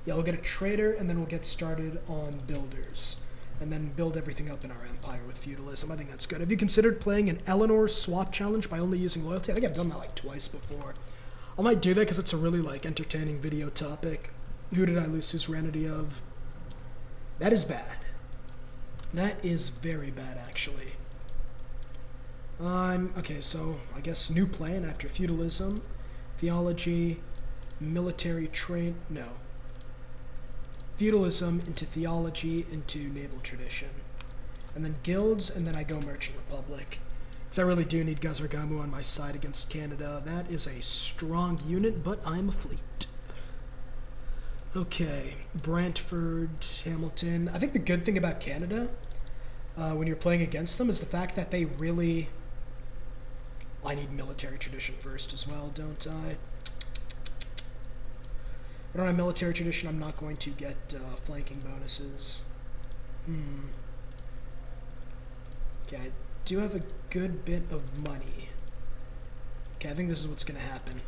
A: yeah, we'll get a trader, and then we'll get started on builders. and then build everything up in our empire with feudalism. I think that's good. Have you considered playing an Eleanor swap challenge by only using loyalty? I think I've done that like twice before. I might do that because it's a really like entertaining video topic. Who did I lose suzerainty of? That is bad. That is very bad, actually. Okay, so I guess new plan after feudalism, theology, military train. No. Feudalism into theology into naval tradition. And then guilds, and then I go Merchant Republic. Because I really do need Gazargamu on my side against Canada. That is a strong unit, but I'm a fleet. Okay, Brantford, Hamilton. I think the good thing about Canada, when you're playing against them, is the fact that they really... I need military tradition first as well, don't I? If I don't have military tradition, I'm not going to get flanking bonuses. Okay, I do have a good bit of money. Okay, I think this is what's going to happen.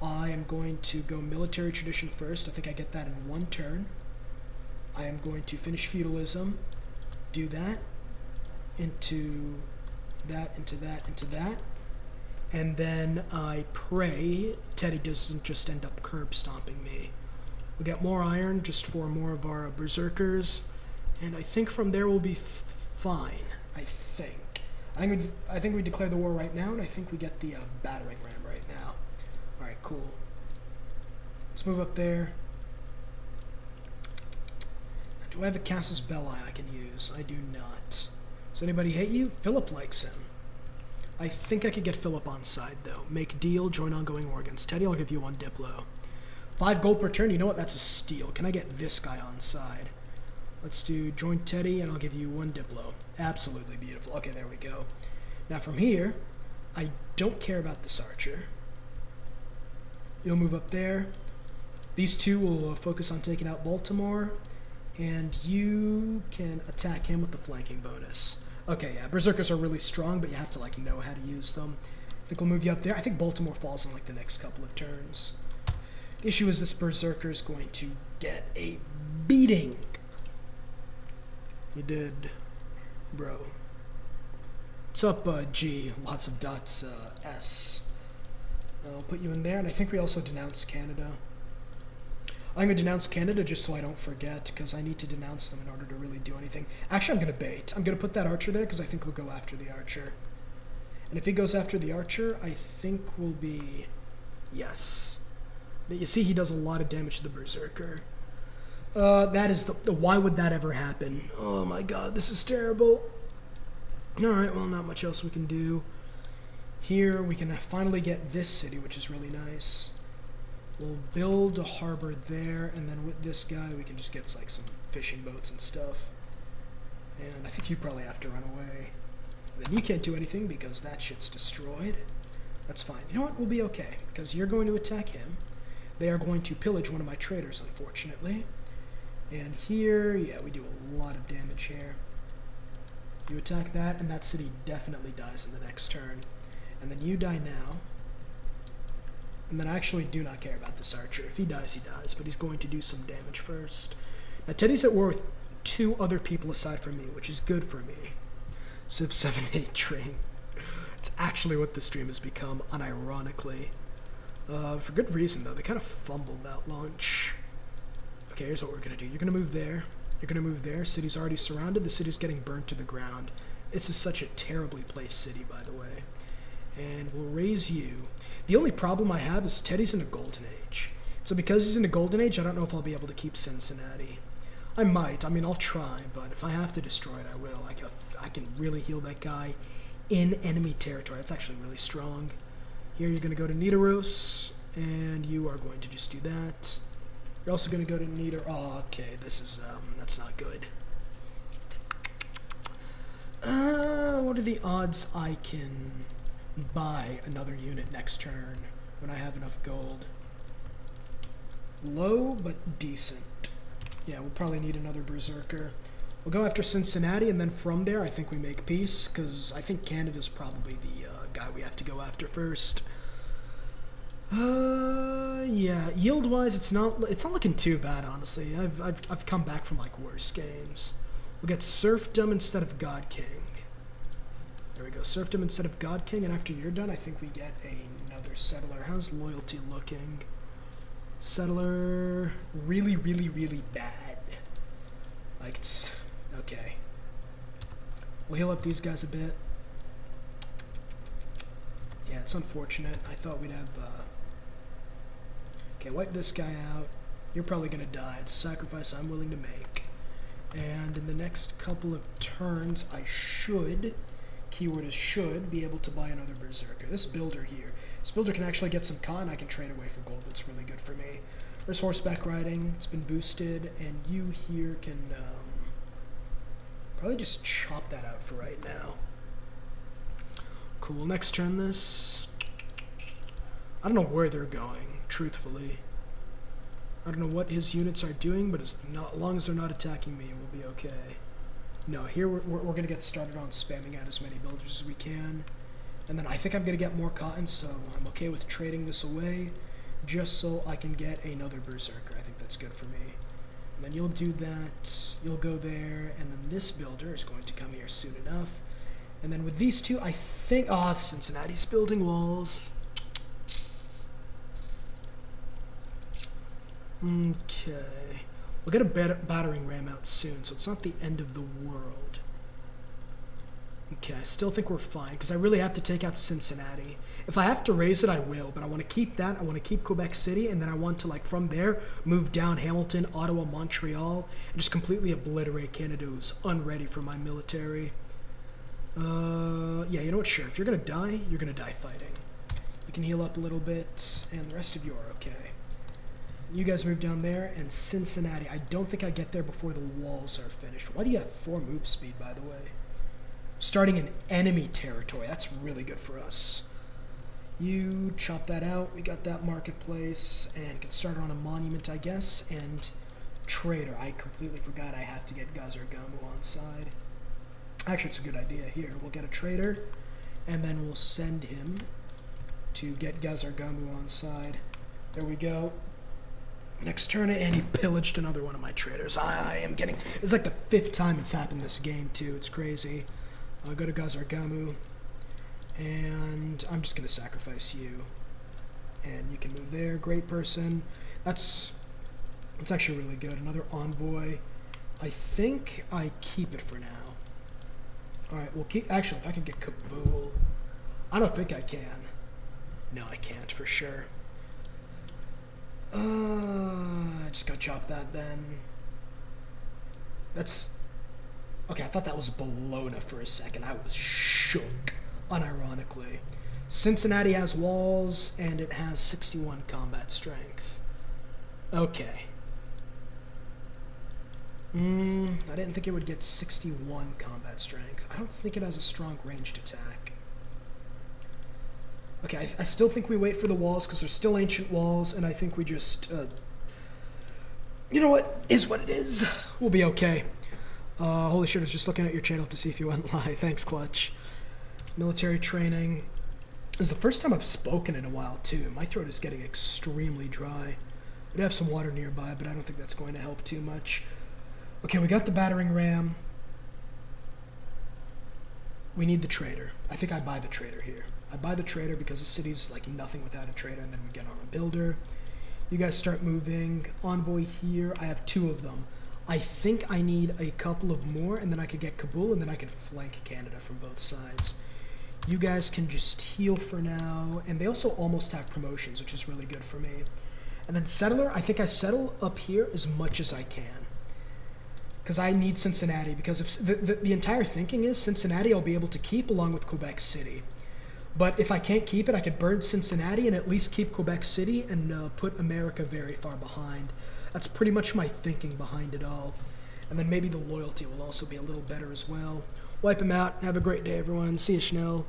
A: I am going to go military tradition first. I think I get that in one turn. I am going to finish feudalism, do that, into that, into that, into that. And then I pray Teddy doesn't just end up curb stomping me. We'll get more iron just for more of our berserkers. And I think from there we'll be fine, I think. I think we declare the war right now, and I think we get the battering ram right now. Alright, cool. Let's move up there. Do I have a Casus Belli I can use? I do not. Does anybody hate you? Philip likes him. I think I could get Philip on side, though. Make deal, join ongoing war against Teddy. I'll give you 1 Diplo. 5 gold per turn. You know what? That's a steal. Can I get this guy on side? Let's do join Teddy, and I'll give you 1 Diplo. Absolutely beautiful. Okay, there we go. Now from here, I don't care about this archer. You'll move up there. These two will focus on taking out Baltimore, and you can attack him with the flanking bonus. Okay, yeah, berserkers are really strong, but you have to like know how to use them. I think we'll move you up there. I think Baltimore falls in like the next couple of turns. The issue is this berserker is going to get a beating. You did, bro. What's up, G? Lots of dots, S. I'll put you in there, and I think we also denounce Canada. I'm going to denounce Canada just so I don't forget, because I need to denounce them in order to really do anything. Actually, I'm going to bait. I'm going to put that archer there, because I think we'll go after the archer. And if he goes after the archer, I think we'll be... Yes. But you see, he does a lot of damage to the berserker. That is the... Why would that ever happen? Oh my god, this is terrible. Alright, well, not much else we can do. Here, we can finally get this city, which is really nice. We'll build a harbor there, and then with this guy, we can just get like some fishing boats and stuff. And I think you probably have to run away. And then you can't do anything because that shit's destroyed. That's fine. You know what? We'll be okay, because you're going to attack him. They are going to pillage one of my traders, unfortunately. And here, yeah, we do a lot of damage here. You attack that, and that city definitely dies in the next turn. And then you die now. And then I actually do not care about this archer. If he dies, he dies, but he's going to do some damage first. Now, Teddy's at war with 2 other people aside from me, which is good for me. Civ 7-8 train. It's actually what the stream has become, unironically. For good reason, though. They kind of fumbled that launch. Okay, here's what we're going to do. You're going to move there. You're going to move there. City's already surrounded. The city's getting burnt to the ground. This is such a terribly placed city, by the way. And we'll raise you. The only problem I have is Teddy's in a golden age. So because he's in a golden age, I don't know if I'll be able to keep Cincinnati. I might. I mean, I'll try, but if I have to destroy it, I will. I can really heal that guy in enemy territory. That's actually really strong. Here you're going to go to Nidaros, and you are going to just do that. You're also going to go to Nidaros. Oh, okay. This is, that's not good. What are the odds I can buy another unit next turn when I have enough gold? Low, but decent. Yeah, we'll probably need another berserker. We'll go after Cincinnati, and then from there I think we make peace, because I think Canada's probably the guy we have to go after first. Yeah, yield-wise, it's not looking too bad, honestly. I've come back from like worse games. We'll get Serfdom instead of God King. There we go, Serfdom instead of God King, and after you're done, I think we get another settler. How's loyalty looking? Settler, really, really, really bad. Like, it's, okay. We'll heal up these guys a bit. Yeah, it's unfortunate. I thought we'd have, okay, wipe this guy out. You're probably gonna die. It's a sacrifice I'm willing to make. And in the next couple of turns, I should, keyword is should, be able to buy another Berserker. This builder here. This builder can actually get some cotton. I can trade away for gold. That's really good for me. There's horseback riding. It's been boosted. And you here can probably just chop that out for right now. Cool. Next turn this. I don't know where they're going, truthfully. I don't know what his units are doing, but as long as they're not attacking me, we'll be okay. No, here we're going to get started on spamming out as many builders as we can. And then I think I'm going to get more cotton, so I'm okay with trading this away, just so I can get another Berserker. I think that's good for me. And then you'll do that, you'll go there, and then this builder is going to come here soon enough. And then with these two, I think, oh, Cincinnati's building walls. Okay. We'll get a battering ram out soon, so it's not the end of the world. Okay, I still think we're fine, because I really have to take out Cincinnati. If I have to raise it, I will, but I want to keep that. I want to keep Quebec City, and then I want to, like, from there, move down Hamilton, Ottawa, Montreal, and just completely obliterate Canada, who's unready for my military. Yeah, you know what, sure. If you're going to die, you're going to die fighting. You can heal up a little bit, and the rest of you are okay. You guys move down there, and Cincinnati. I don't think I get there before the walls are finished. Why do you have 4 move speed, by the way? Starting in enemy territory. That's really good for us. You chop that out. We got that marketplace, and get started on a monument, I guess, and trader. I completely forgot I have to get Gazargamu on side. Actually, it's a good idea. Here, we'll get a trader, and then we'll send him to get Gazargamu on side. There we go. Next turn, and he pillaged another one of my traders. I am getting... It's like the 5th time it's happened this game, too. It's crazy. I'll go to Gazargamu, and I'm just going to sacrifice you. And you can move there. Great person. That's actually really good. Another envoy. I think I keep it for now. Alright, we'll keep... Actually, if I can get Kabul... I don't think I can. No, I can't, for sure. I just gotta chop that then. That's... Okay, I thought that was Bologna for a second. I was shook, unironically. Cincinnati has walls, and it has 61 combat strength. Okay. I didn't think it would get 61 combat strength. I don't think it has a strong ranged attack. Okay, I still think we wait for the walls because they're still ancient walls, and I think we just, you know what? Is what it is. We'll be okay. Holy shit, I was just looking at your channel to see if you went live. Thanks, Clutch. Military training. This is the first time I've spoken in a while, too. My throat is getting extremely dry. I do have some water nearby, but I don't think that's going to help too much. Okay, we got the battering ram. We need the trader. I think I buy the trader here. I buy the trader because the city's like nothing without a trader, and then we get on a builder. You guys start moving. Envoy here. I have 2 of them. I think I need a couple of more, and then I could get Kabul, and then I could flank Canada from both sides. You guys can just heal for now, and they also almost have promotions, which is really good for me. And then settler, I think I settle up here as much as I can. Because I need Cincinnati, because if the entire thinking is Cincinnati I'll be able to keep along with Quebec City. But if I can't keep it, I could burn Cincinnati and at least keep Quebec City and put America very far behind. That's pretty much my thinking behind it all. And then maybe the loyalty will also be a little better as well. Wipe him out. Have a great day, everyone. See you, Schnell.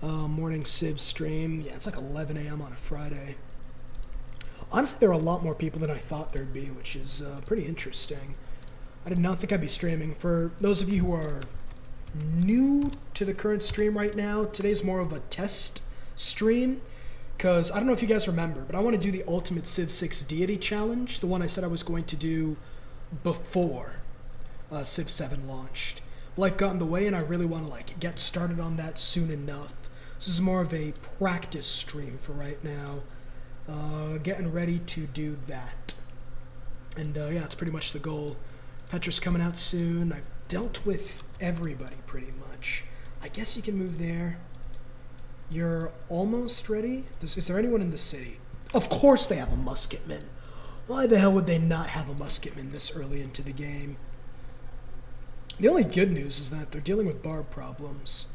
A: Morning Civ stream. Yeah, it's like 11 a.m. on a Friday. Honestly, there are a lot more people than I thought there'd be, which is pretty interesting. I did not think I'd be streaming. For those of you who are new to the current stream right now, today's more of a test stream, because I don't know if you guys remember, but I want to do the Ultimate Civ 6 Deity Challenge, the one I said I was going to do before. Civ 7 launched. Life got in the way, and I really want to like get started on that soon enough. This is more of a practice stream for right now. Getting ready to do that. And yeah, it's pretty much the goal. Petra's coming out soon. I've dealt with everybody pretty much. I guess you can move there. You're almost ready? Is there anyone in the city? Of course they have a musketman. Why the hell would they not have a musketman this early into the game? The only good news is that they're dealing with barb problems.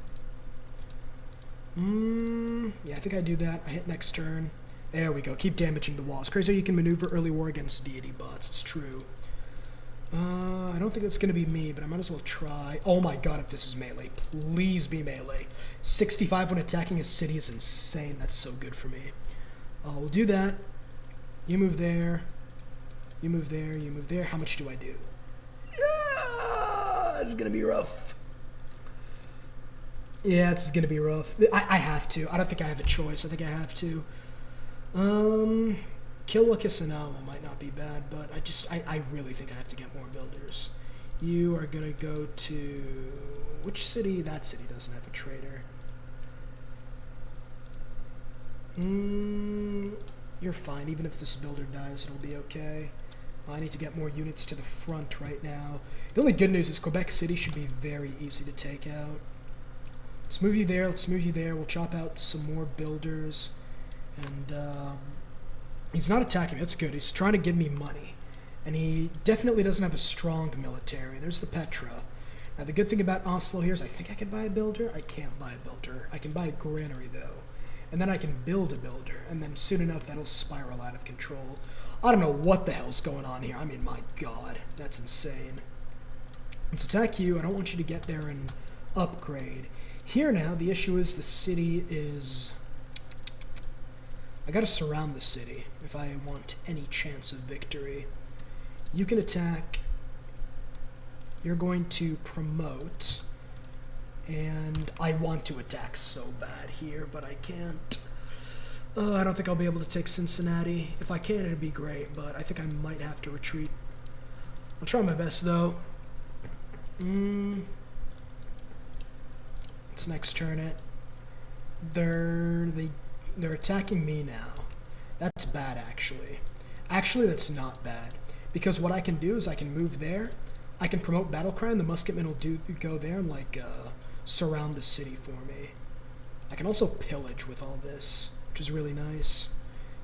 A: Yeah, I think I do that. I hit next turn. There we go. Keep damaging the walls. Crazy how you can maneuver early war against deity bots. It's true. I don't think that's going to be me, but I might as well try. Oh my god, if this is melee. Please be melee. 65 when attacking a city is insane. That's so good for me. We'll do that. You move there. You move there. You move there. How much do I do? It's going to be rough. Yeah, it's going to be rough. I have to. I don't think I have a choice. I think I have to. Kill Wakisanawa might not be bad, but I really think I have to get more builders. You are going to go to... Which city? That city doesn't have a trader. You're fine. Even if this builder dies, it'll be okay. I need to get more units to the front right now. The only good news is Quebec City should be very easy to take out. Let's move you there. Let's move you there. We'll chop out some more builders. And he's not attacking me. That's good. He's trying to give me money. And he definitely doesn't have a strong military. There's the Petra. Now, the good thing about Oslo here is I think I can buy a builder. I can't buy a builder. I can buy a granary, though. And then I can build a builder. And then soon enough, that'll spiral out of control. I don't know what the hell's going on here. I mean, my god. That's insane. Let's attack you. I don't want you to get there and upgrade. Here now, the issue is the city is... I gotta surround the city if I want any chance of victory. You can attack. You're going to promote. And I want to attack so bad here, but I can't. I don't think I'll be able to take Cincinnati. If I can, it'd be great, but I think I might have to retreat. I'll try my best, though. Let's next turn it. They're attacking me now. That's bad, actually. Actually, that's not bad. Because what I can do is I can move there. I can promote battle cry, and the musketmen will go there and, like, surround the city for me. I can also pillage with all this, which is really nice.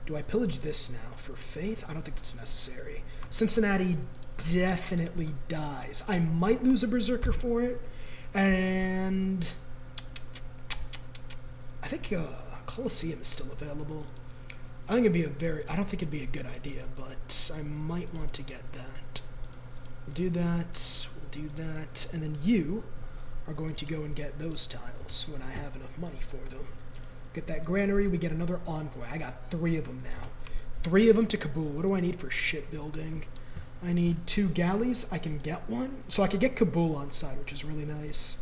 A: Do I pillage this now for faith? I don't think that's necessary. Cincinnati definitely dies. I might lose a berserker for it, and I think Colosseum is still available. I don't think it'd be a good idea, but I might want to get that. We'll do that, and then you are going to go and get those tiles when I have enough money for them. Get that granary, we get another envoy. I got 3 of them now. 3 of them to Kabul. What do I need for shipbuilding? I need 2 galleys. I can get one. So I can get Kabul on side, which is really nice.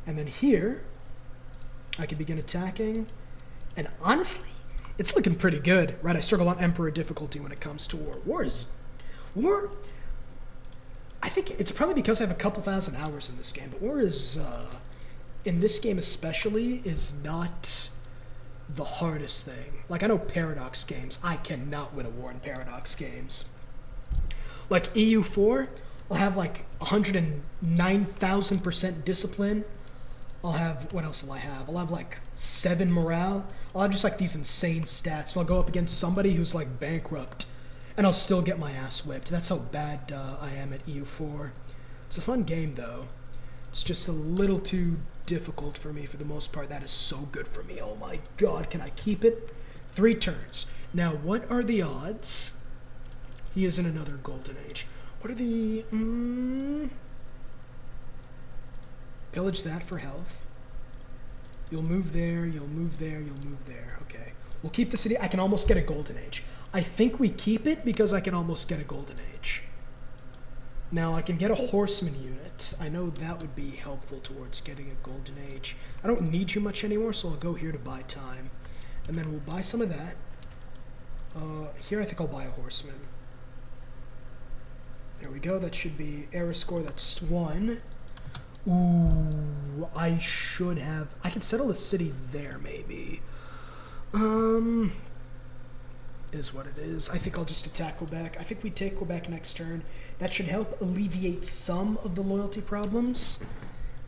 A: And then here, I can begin attacking. And honestly, it's looking pretty good, right? I struggle on Emperor difficulty when it comes to war. War, I think it's probably because I have a couple thousand hours in this game, but war is, in this game especially, is not the hardest thing. Like, I know Paradox games, I cannot win a war in Paradox games. Like, EU4, I'll have like 109,000% discipline. I'll have, what else will I have? I'll have like 7 morale. I'll have just like these insane stats. So I'll go up against somebody who's like bankrupt, and I'll still get my ass whipped. That's how bad I am at EU4. It's a fun game, though. It's just a little too difficult for me for the most part. That is so good for me. Oh my god, can I keep it? 3 turns. Now, what are the odds he is in another golden age? What are the... Pillage that for health. You'll move there, you'll move there, you'll move there. Okay. We'll keep the city. I can almost get a golden age. I think we keep it because I can almost get a golden age. Now, I can get a horseman unit. I know that would be helpful towards getting a golden age. I don't need too much anymore, so I'll go here to buy time. And then we'll buy some of that. Here I think I'll buy a horseman. There we go. That should be error score. That's 1. Ooh, I should have... I could settle a city there, maybe. Is what it is. I think I'll just attack Quebec. I think we take Quebec next turn. That should help alleviate some of the loyalty problems.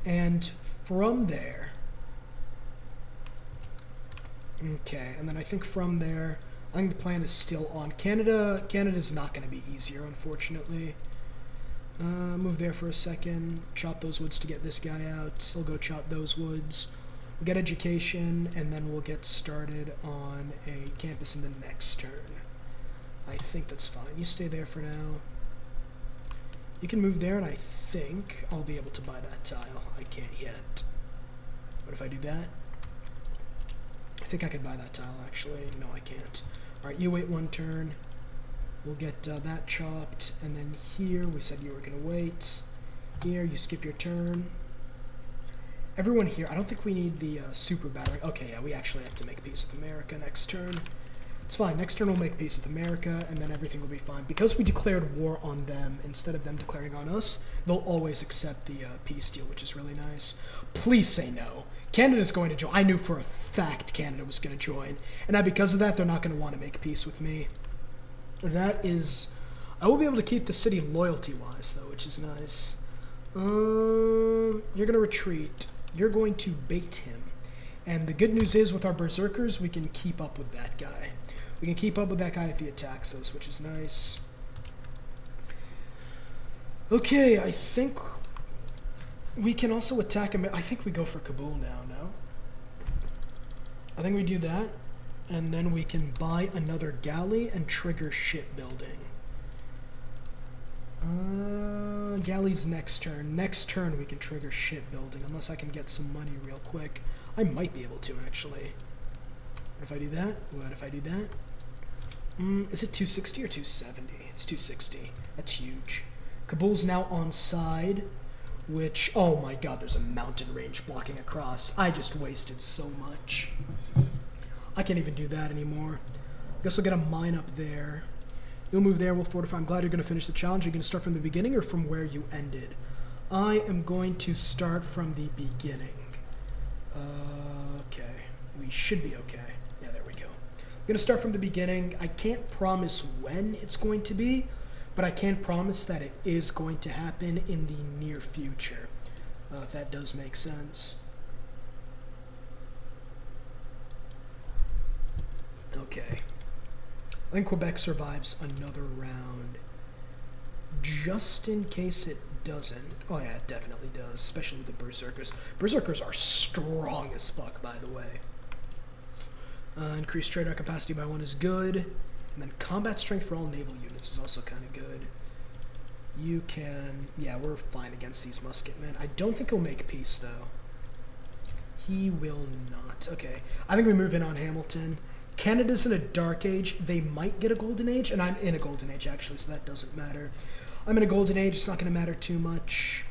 A: And from there... Okay, and then I think from there... I think the plan is still on. Canada's not going to be easier, unfortunately. Move there for a second. Chop those woods to get this guy out. Still go chop those woods. We'll get education, and then we'll get started on a campus in the next turn. I think that's fine. You stay there for now. You can move there, and I think I'll be able to buy that tile. I can't yet. What if I do that? I think I could buy that tile, actually. No, I can't. Alright, you wait 1 turn. We'll get that chopped. And then here, we said you were going to wait. Here, you skip your turn. Everyone here, I don't think we need the super battery. Okay, yeah, we actually have to make peace with America next turn. It's fine. Next turn we'll make peace with America, and then everything will be fine. Because we declared war on them instead of them declaring on us, they'll always accept the peace deal, which is really nice. Please say no. Canada's going to join. I knew for a fact Canada was going to join. And now because of that, they're not going to want to make peace with me. That is... I will be able to keep the city loyalty-wise, though, which is nice. You're going to retreat. You're going to bait him. And the good news is, with our berserkers, we can keep up with that guy. We can keep up with that guy if he attacks us, which is nice. Okay, I think we can also attack him. I think we go for Kabul now, no? I think we do that, and then we can buy another galley and trigger shipbuilding. Galley's next turn. Next turn we can trigger shipbuilding, unless I can get some money real quick. I might be able to, actually. What if I do that? What if I do that? Is it 260 or 270? It's 260. That's huge. Kabul's now on side, which... Oh my god, there's a mountain range blocking across. I just wasted so much. I can't even do that anymore. I guess I'll get a mine up there. You'll move there, we'll fortify. I'm glad you're going to finish the challenge. Are you going to start from the beginning or from where you ended? I am going to start from the beginning. Okay. We should be okay. Yeah, there we go. I'm going to start from the beginning. I can't promise when it's going to be, but I can promise that it is going to happen in the near future, if that does make sense. Okay. I think Quebec survives another round. Just in case it doesn't. Oh yeah, it definitely does, especially with the Berserkers. Berserkers are strong as fuck, by the way. Increased radar capacity by 1 is good. And then combat strength for all naval units is also kind of good. You can... Yeah, we're fine against these musketmen. I don't think he'll make peace, though. He will not. Okay. I think we move in on Hamilton. Canada's in a dark age. They might get a golden age, and I'm in a golden age, actually, so that doesn't matter. I'm in a golden age. It's not going to matter too much.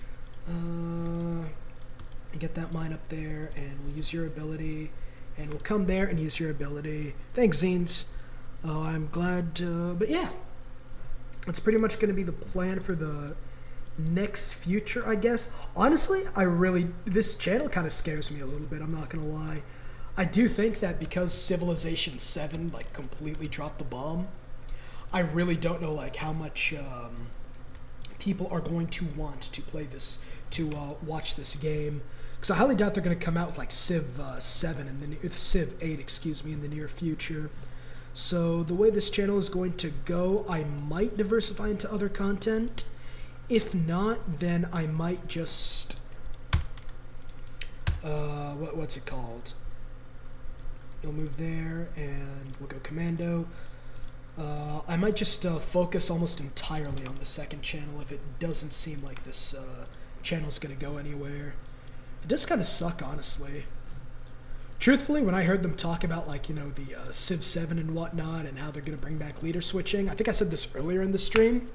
A: Get that mine up there, and we'll use your ability. And we'll come there and use your ability. Thanks, Zines. Oh, I'm glad, but yeah. That's pretty much going to be the plan for the next future, I guess. Honestly, this channel kind of scares me a little bit, I'm not going to lie. I do think that because Civilization 7, like, completely dropped the bomb, I really don't know, like, how much, people are going to want to play this, to, watch this game. Because I highly doubt they're going to come out with, like, Civ 7, and Civ 8, excuse me, in the near future. So the way this channel is going to go, I might diversify into other content. If not, then I might just, what's it called? You'll move there, and we'll go commando. I might just focus almost entirely on the second channel if it doesn't seem like this channel's going to go anywhere. It does kind of suck, honestly. Truthfully, when I heard them talk about, like, you know, the Civ 7 and whatnot and how they're going to bring back leader switching, I think I said this earlier in the stream,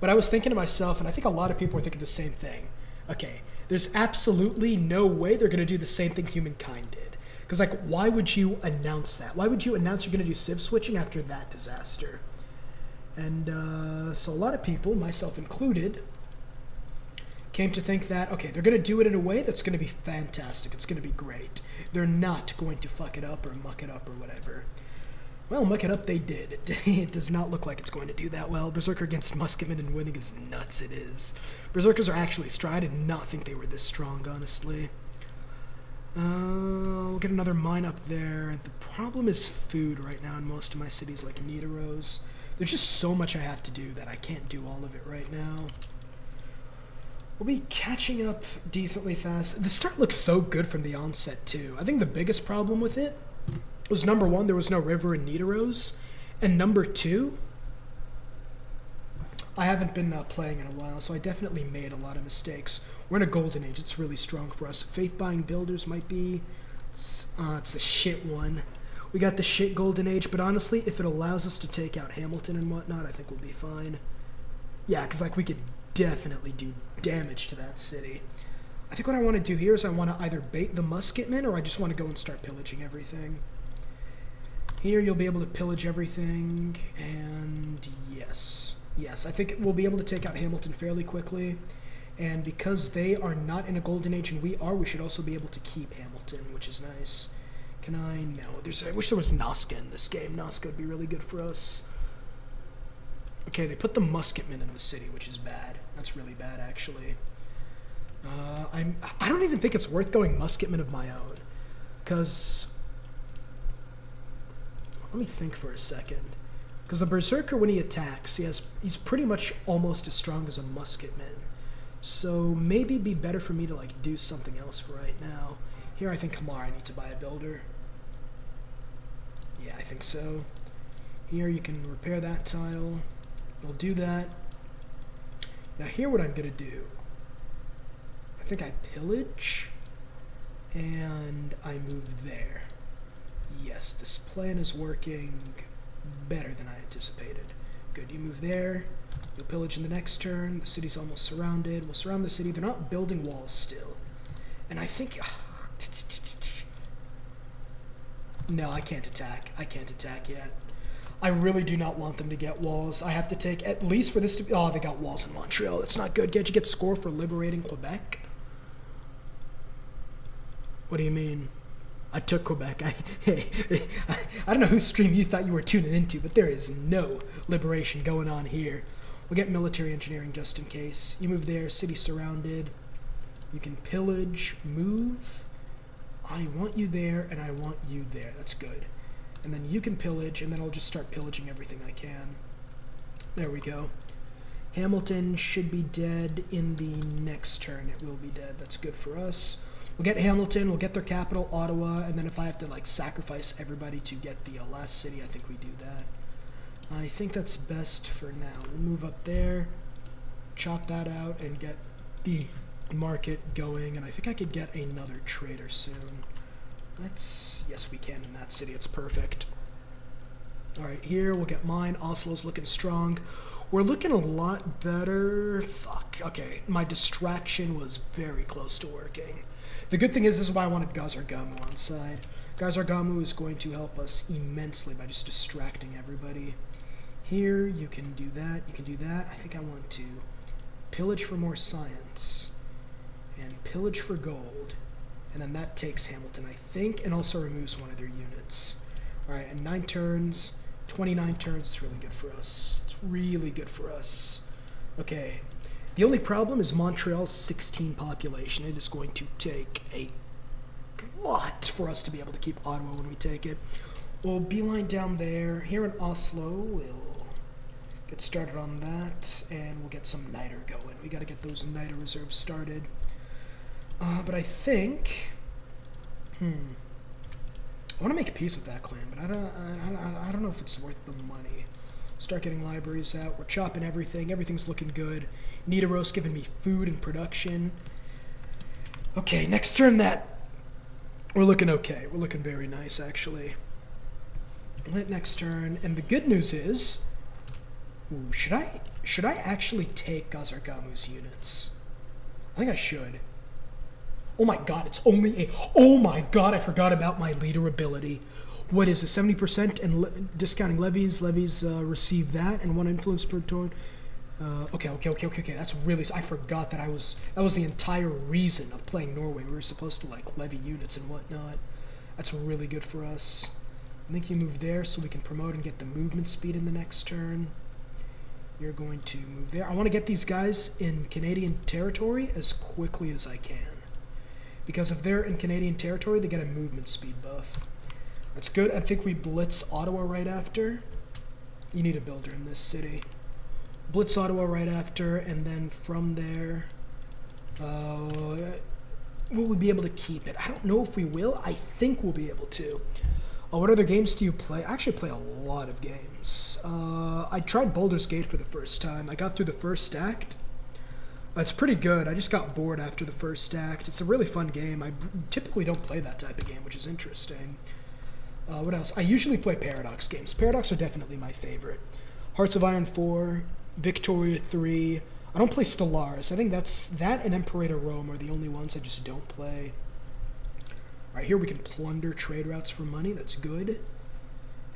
A: but I was thinking to myself, and I think a lot of people were thinking the same thing. Okay, there's absolutely no way they're going to do the same thing Humankind did. Because, like, why would you announce that? Why would you announce you're going to do Civ switching after that disaster? And so a lot of people, myself included, came to think that, okay, they're going to do it in a way that's going to be fantastic. It's going to be great. They're not going to fuck it up or muck it up or whatever. Well, muck it up they did. It does not look like it's going to do that well. Berserker against Musketman and winning is nuts, it is. Berserkers are actually strong. I did not think they were this strong, honestly. We'll get another mine up there. The problem is food right now in most of my cities, like Nidaros. There's just so much I have to do that I can't do all of it right now. We'll be catching up decently fast. The start looks so good from the onset, too. I think the biggest problem with it was, number one, there was no river in Nidaros. And number two, I haven't been playing in a while, so I definitely made a lot of mistakes. We're in a golden age. It's really strong for us. Faith-buying builders might be... it's the shit one. We got the shit golden age, but honestly, if it allows us to take out Hamilton and whatnot, I think we'll be fine. Yeah, because like we could definitely do damage to that city. I think what I want to do here is I want to either bait the musketmen or I just want to go and start pillaging everything. Here you'll be able to pillage everything, and yes, I think we'll be able to take out Hamilton fairly quickly. And because they are not in a golden age and we are, we should also be able to keep Hamilton, which is nice. Can I? No. I wish there was Nazca in this game. Nazca would be really good for us. Okay, they put the musketmen in the city, which is bad. That's really bad, actually. I don't even think it's worth going musketmen of my own. Because... let me think for a second. Because the Berserker, when he attacks, he's pretty much almost as strong as a musketman. So maybe it'd be better for me to like do something else for right now. Here I think Hamar, I need to buy a builder. Yeah, I think so. Here you can repair that tile. I'll do that. Now here what I'm going to do. I think I pillage. And I move there. Yes, this plan is working better than I anticipated. Good, you move there. You'll pillage in the next turn. The city's almost surrounded. We'll surround the city. They're not building walls still. And I think... no, I can't attack. I can't attack yet. I really do not want them to get walls. I have to take, at least for this to be... oh, they got walls in Montreal. That's not good. Can't you get score for liberating Quebec? What do you mean? I took Quebec. I don't know whose stream you thought you were tuning into, but there is no liberation going on here. We'll get military engineering just in case. You move there, city surrounded. You can pillage, move. I want you there, and I want you there. That's good. And then you can pillage, and then I'll just start pillaging everything I can. There we go. Hamilton should be dead in the next turn. It will be dead. That's good for us. We'll get Hamilton, we'll get their capital, Ottawa, and then if I have to like sacrifice everybody to get the last city, I think we do that. I think that's best for now. We'll move up there, chop that out, and get the market going, and I think I could get another trader soon. Yes, we can in that city. It's perfect. Alright, here we'll get mine. Oslo's looking strong. We're looking a lot better. Fuck. Okay, my distraction was very close to working. The good thing is, this is why I wanted Gazargamu on side. Gazargamu is going to help us immensely by just distracting everybody. Here, you can do that. You can do that. I think I want to pillage for more science. And pillage for gold. And then that takes Hamilton, I think, and also removes one of their units. Alright, and 9 turns, 29 turns, it's really good for us. It's really good for us. Okay, the only problem is Montreal's 16 population. It is going to take a lot for us to be able to keep Ottawa when we take it. We'll beeline down there. Here in Oslo, we'll get started on that, and we'll get some Niter going. We got to get those Niter reserves started. But I think, I want to make peace with that clan, but I don't know if it's worth the money. Start getting libraries out. We're chopping everything. Everything's looking good. Nidaros giving me food and production. Okay, next turn we're looking okay. We're looking very nice, actually. Next turn, and the good news is, should I actually take Gazargamu's units? I think I should. Oh my god, it's only a... oh my god, I forgot about my leader ability. What is it? 70% and discounting levies. Levies receive that and 1 influence per turn. Okay. That's really. I forgot that that was the entire reason of playing Norway. We were supposed to like levy units and whatnot. That's really good for us. I think you move there so we can promote and get the movement speed in the next turn. You're going to move there. I want to get these guys in Canadian territory as quickly as I can. Because if they're in Canadian territory, they get a movement speed buff. That's good. I think we blitz Ottawa right after. You need a builder in this city. Blitz Ottawa right after, and then from there, will we be able to keep it? I don't know if we will. I think we'll be able to. What other games do you play? I actually play a lot of games. I tried Baldur's Gate for the first time. I got through the first act. It's pretty good. I just got bored after the first act. It's a really fun game. I typically don't play that type of game, which is interesting. What else? I usually play Paradox games. Paradox are definitely my favorite. Hearts of Iron 4, Victoria 3. I don't play Stellaris. I think that and Imperator Rome are the only ones I just don't play. Right here we can plunder trade routes for money. That's good.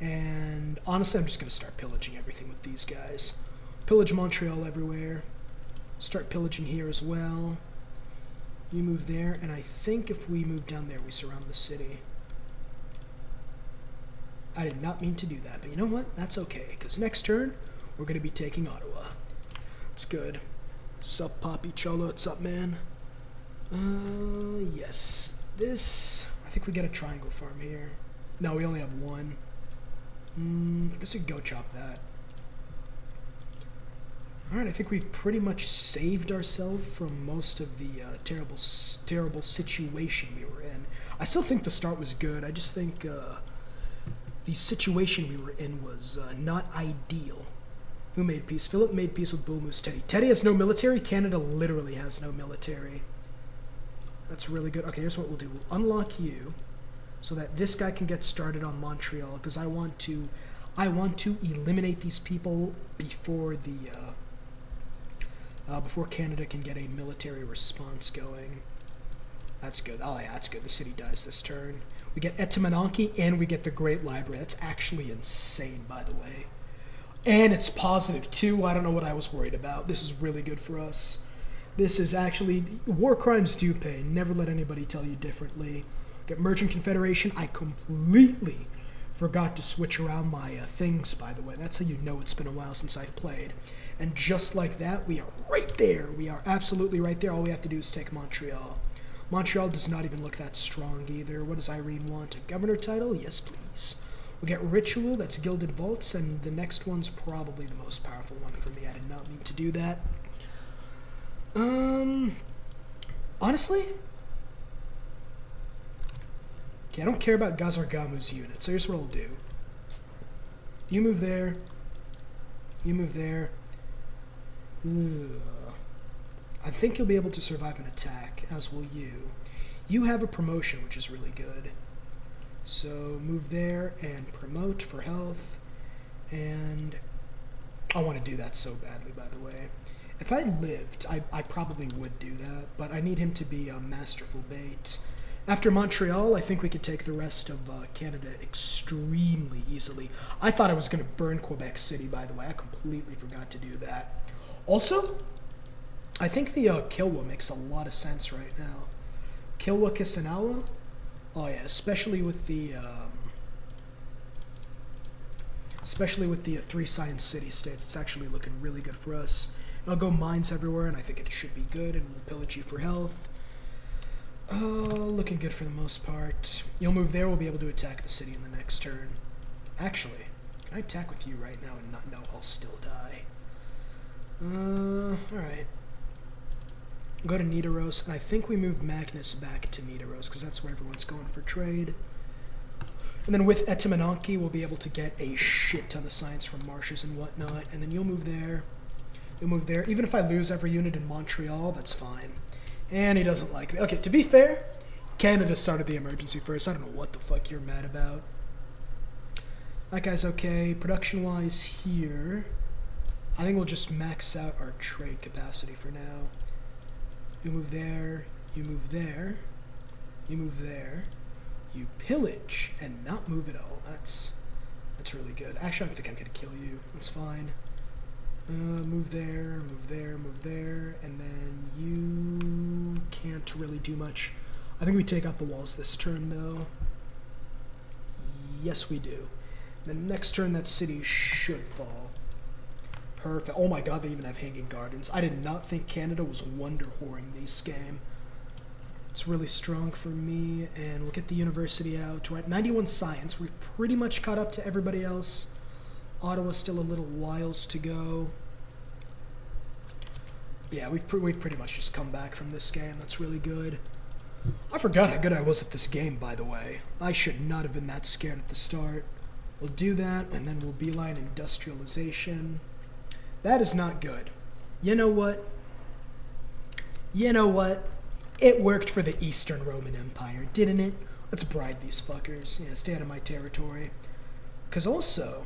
A: And honestly, I'm just going to start pillaging everything with these guys. Pillage Montreal everywhere. Start pillaging here as well. You move there, and I think if we move down there, we surround the city. I did not mean to do that, but you know what? That's okay, because next turn, we're going to be taking Ottawa. It's good. Sup, Poppy Cholo? What's up, man? Yes. This, I think we get a triangle farm here. No, we only have one. I guess we could go chop that. Alright, I think we've pretty much saved ourselves from most of the terrible situation we were in. I still think the start was good. I just think the situation we were in was not ideal. Who made peace? Philip made peace with Bull Moose Teddy. Teddy has no military. Canada literally has no military. That's really good. Okay, here's what we'll do. We'll unlock you so that this guy can get started on Montreal, because I want to eliminate these people before before Canada can get a military response going. That's good. Oh yeah, that's good. The city dies this turn. We get Etimononki and we get the Great Library. That's actually insane, by the way. And it's positive too. I don't know what I was worried about. This is really good for us. This is actually, war crimes do pay. Never let anybody tell you differently. Get Merchant Confederation. I completely forgot to switch around my things, by the way. That's how you know it's been a while since I've played. And just like that, we are right there. We are absolutely right there. All we have to do is take Montreal. Montreal does not even look that strong either. What does Irene want? A governor title? Yes, please. We get Ritual. That's Gilded Vaults. And the next one's probably the most powerful one for me. I did not mean to do that. Honestly, okay, I don't care about Gazargamu's unit, so here's what I'll do. You move there. You move there. I think you'll be able to survive an attack, as will you. You have a promotion, which is really good. So move there and promote for health. And I want to do that so badly, by the way. If I lived, I probably would do that, but I need him to be a masterful bait. After Montreal, I think we could take the rest of Canada extremely easily. I thought I was going to burn Quebec City, by the way. I completely forgot to do that. Also, I think the Kilwa makes a lot of sense right now. Kilwa Kisanawa? Oh yeah, especially with the three science city-states. It's actually looking really good for us. I'll go mines everywhere, and I think it should be good, and we'll pillage you for health. Looking good for the most part. You'll move there, we'll be able to attack the city in the next turn. Actually, can I attack with you right now and not know I'll still die? Alright. Go to Nidaros, and I think we move Magnus back to Nidaros, because that's where everyone's going for trade. And then with Etimononki, we'll be able to get a shit ton of science from marshes and whatnot, and then you'll move there. You'll move there. Even if I lose every unit in Montreal, that's fine. And he doesn't like me. Okay, to be fair, Canada started the emergency first. I don't know what the fuck you're mad about. That guy's okay. Production-wise here, I think we'll just max out our trade capacity for now. You move there. You move there. You move there. You pillage and not move at all. That's really good. Actually, I don't think I'm gonna kill you. That's fine. Move there, move there, move there, and then you can't really do much. I think we take out the walls this turn, though. Yes, we do. The next turn, that city should fall. Perfect. Oh my god, they even have hanging gardens. I did not think Canada was wonder whoring this game. It's really strong for me, and we'll get the university out. We're at 91 science. We've pretty much caught up to everybody else. Ottawa's still a little whiles to go. Yeah, we've pretty much just come back from this game. That's really good. I forgot how good I was at this game, by the way. I should not have been that scared at the start. We'll do that, and then we'll beeline industrialization. That is not good. You know what? You know what? It worked for the Eastern Roman Empire, didn't it? Let's bribe these fuckers. Yeah, stay out of my territory. Because also,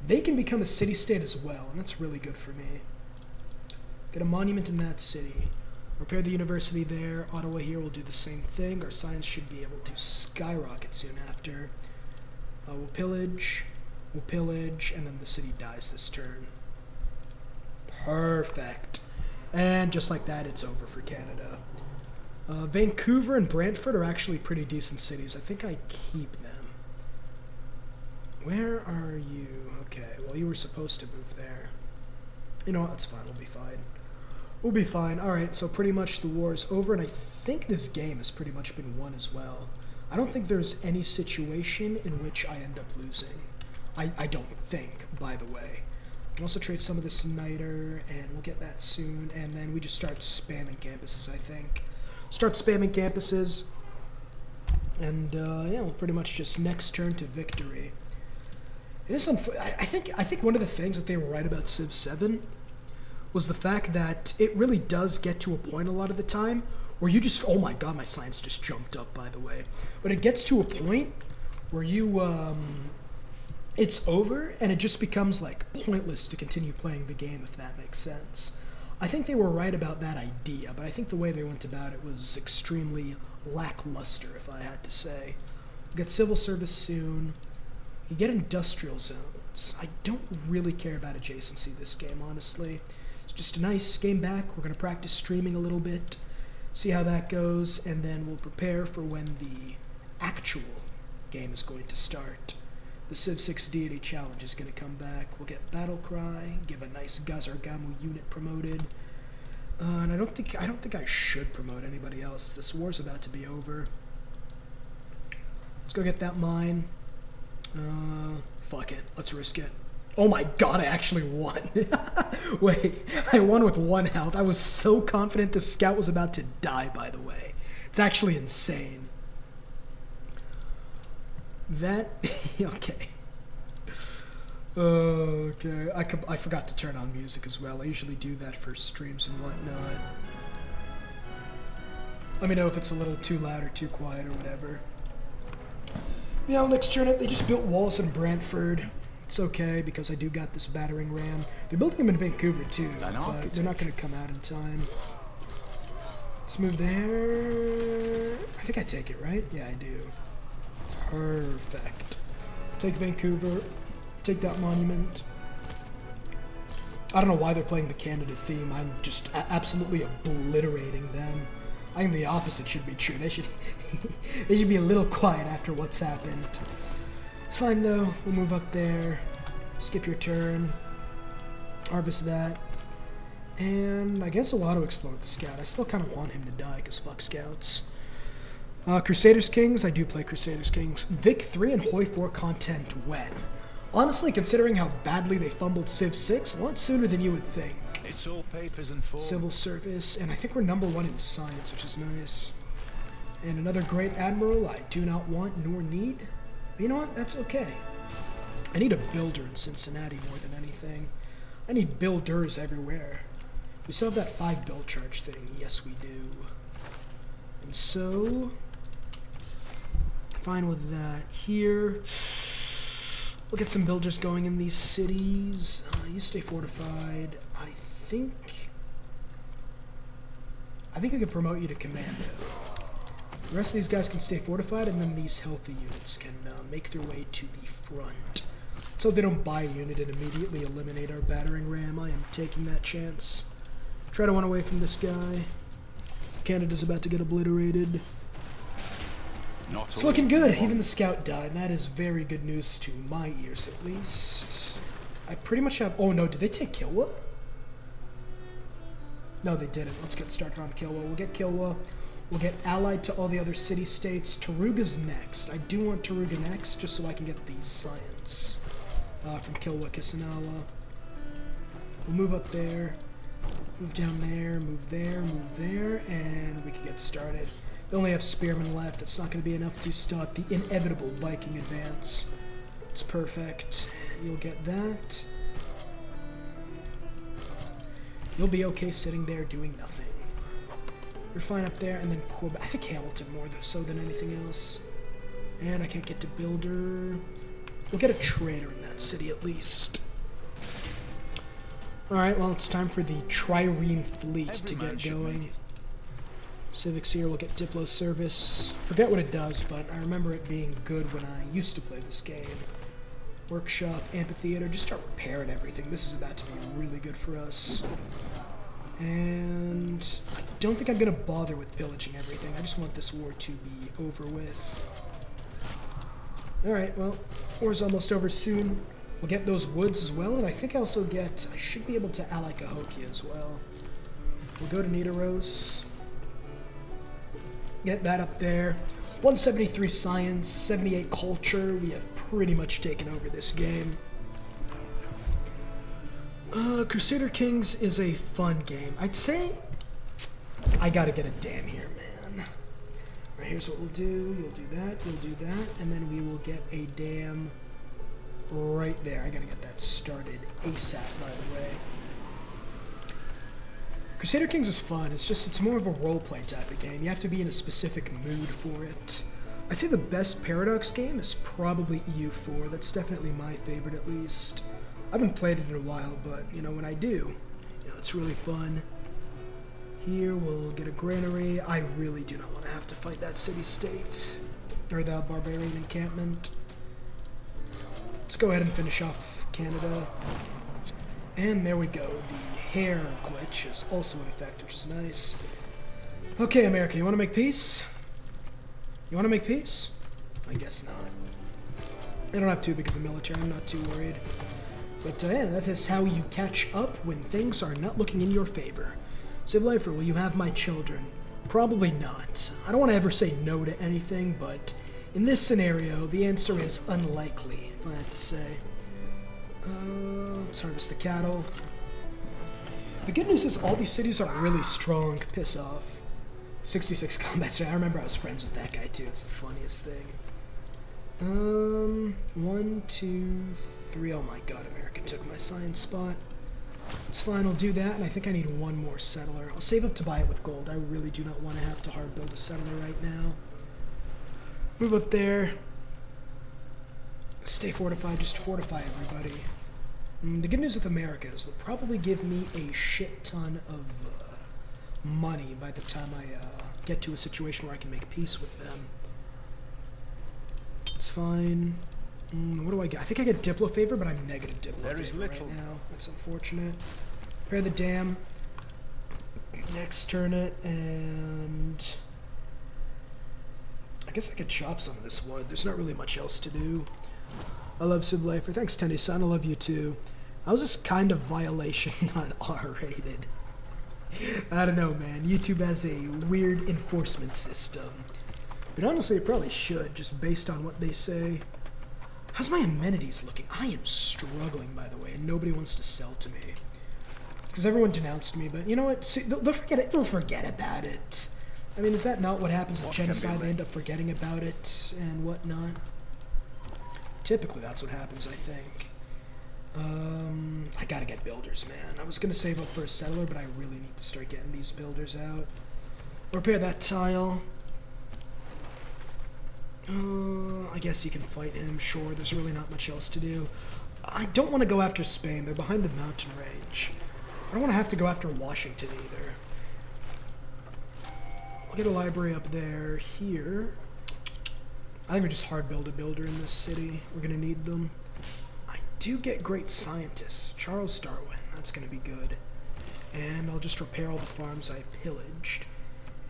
A: they can become a city-state as well, and that's really good for me. Get a monument in that city. Repair the university there. Ottawa here will do the same thing. Our science should be able to skyrocket soon after. We'll pillage, and then the city dies this turn. Perfect. And just like that, it's over for Canada. Vancouver and Brantford are actually pretty decent cities. I think I keep them. Where are you? Okay, well, you were supposed to move there. You know what? That's fine. We'll be fine. We'll be fine. Alright, so pretty much the war is over, and I think this game has pretty much been won as well. I don't think there's any situation in which I end up losing. I don't think, by the way. I'll also trade some of this niter, and we'll get that soon, and then we just start spamming campuses, I think. Start spamming campuses, and yeah, we'll pretty much just next turn to victory. It is I think one of the things that they were right about Civ 7 was the fact that it really does get to a point a lot of the time where you just, oh my god, my science just jumped up, by the way. But it gets to a point where you, it's over, and it just becomes, like, pointless to continue playing the game, if that makes sense. I think they were right about that idea, but I think the way they went about it was extremely lackluster, if I had to say. We'll get civil service soon. You get industrial zones. I don't really care about adjacency this game, honestly. It's just a nice game back. We're going to practice streaming a little bit, see how that goes, and then we'll prepare for when the actual game is going to start. The Civ 6 Deity Challenge is going to come back. We'll get Battle Cry, give a nice Gazargamu unit promoted. And I don't think I should promote anybody else. This war's about to be over. Let's go get that mine. Fuck it. Let's risk it. Oh my god, I actually won. Wait, I won with 1 health. I was so confident the scout was about to die, by the way. It's actually insane. That, okay. Okay, I forgot to turn on music as well. I usually do that for streams and whatnot. Let me know if it's a little too loud or too quiet or whatever. Yeah, well, next turn they just built walls in Brantford. It's okay, because I do got this battering ram. They're building them in Vancouver too, but they're not going to come out in time. Let's move there. I think I take it, right? Yeah, I do. Perfect. Take Vancouver. Take that monument. I don't know why they're playing the Canada theme. I'm just absolutely obliterating them. I think the opposite should be true. They should they should be a little quiet after what's happened. It's fine though. We'll move up there. Skip your turn. Harvest that. And I guess we'll auto-explode the scout. I still kind of want him to die because fuck scouts. Crusaders Kings. I do play Crusaders Kings. Vic 3 and Hoi 4 content when? Honestly, considering how badly they fumbled Civ 6, a lot sooner than you would think.
B: It's all papers and form.
A: Civil service, and I think we're #1 in science, which is nice. And another great admiral I do not want nor need. But you know what? That's okay. I need a builder in Cincinnati more than anything. I need builders everywhere. We still have that 5 build charge thing. Yes, we do. And so, fine with that here. We'll get some builders going in these cities. You stay fortified. I think I could promote you to commando. The rest of these guys can stay fortified, and then these healthy units can make their way to the front. So they don't buy a unit and immediately eliminate our battering ram. I am taking that chance. Try to run away from this guy. Canada's about to get obliterated. It's looking good. Even the scout died, and that is very good news to my ears, at least. I pretty much have... Oh, no. Did they take Kilwa? No, they didn't. Let's get started on Kilwa. We'll get Kilwa. We'll get allied to all the other city-states. Taruga's next. I do want Taruga next, just so I can get the science from Kilwa Kisanawa. We'll move up there. Move down there. Move there. Move there. And we can get started. They only have spearmen left. It's not going to be enough to stop the inevitable Viking advance. It's perfect. You'll get that. You'll be okay sitting there doing nothing. You're fine up there, and then Quebec. I think Hamilton more so than anything else. And I can't get to Builder. We'll get a trader in that city at least. Alright, well, it's time for the Trireme fleet to get going. Civics here, we'll get Diplo service. Forget what it does, but I remember it being good when I used to play this game. Workshop, amphitheater, just start repairing everything. This is about to be really good for us. And I don't think I'm going to bother with pillaging everything. I just want this war to be over with. Alright, well, war's almost over soon. We'll get those woods as well, and I think I also get... I should be able to ally Cahokia as well. We'll go to Nidaros. Get that up there. 173 science, 78 culture. We have pretty much taken over this game. Crusader Kings is a fun game. I'd say I gotta get a dam here, man. Right, here's what we'll do. You'll do that, you'll do that, and then we will get a dam right there. I gotta get that started ASAP, by the way. Crusader Kings is fun. It's more of a roleplay type of game. You have to be in a specific mood for it. I'd say the best Paradox game is probably EU4. That's definitely my favorite, at least. I haven't played it in a while, but, you know, when I do, you know, it's really fun. Here, we'll get a granary. I really do not want to have to fight that city-state, or the barbarian encampment. Let's go ahead and finish off Canada. And there we go. The hair glitch is also in effect, which is nice. Okay, America, you want to make peace? You want to make peace? I guess not. I don't have too big of a military. I'm not too worried. But yeah, that is how you catch up when things are not looking in your favor. Civilifer, will you have my children? Probably not. I don't want to ever say no to anything, but in this scenario, the answer is unlikely, if I had to say. Let's harvest the cattle. The good news is all these cities are really strong. Piss off. 66 combat strength. I remember I was friends with that guy too. It's the funniest thing. 1, 2, 3. Oh my god, America took my science spot. It's fine, I'll do that, and I think I need one more settler. I'll save up to buy it with gold. I really do not want to have to hard build a settler right now. Move up there. Stay fortified, just fortify everybody. The good news with America is they'll probably give me a shit ton of money by the time I get to a situation where I can make peace with them. It's fine. What do I get? I think I get Diplo favor, but I'm negative Diplo favor right now. That's unfortunate. Repair the dam. Next turn it, and I guess I could chop some of this wood. There's not really much else to do. I love Civ Lifer. Thanks, Tenny-san. I love you too. How's this kind of violation not R-rated? I don't know, man. YouTube has a weird enforcement system. But honestly, it probably should, just based on what they say. How's my amenities looking? I am struggling, by the way, and nobody wants to sell to me. Because everyone denounced me, but you know what? See, they'll forget it. They'll forget about it. I mean, is that not what happens with genocide? They end up forgetting about it and whatnot. Typically, that's what happens, I think. I gotta get builders, man. I was gonna save up for a settler, but I really need to start getting these builders out. Repair that tile. I guess you can fight him, sure. There's really not much else to do. I don't want to go after Spain. They're behind the mountain range. I don't want to have to go after Washington either. I'll get a library up there. Here, I think we just hard build a builder in this city. We're gonna need them. I do get great scientists. Charles Darwin, that's gonna be good. And I'll just repair all the farms I pillaged.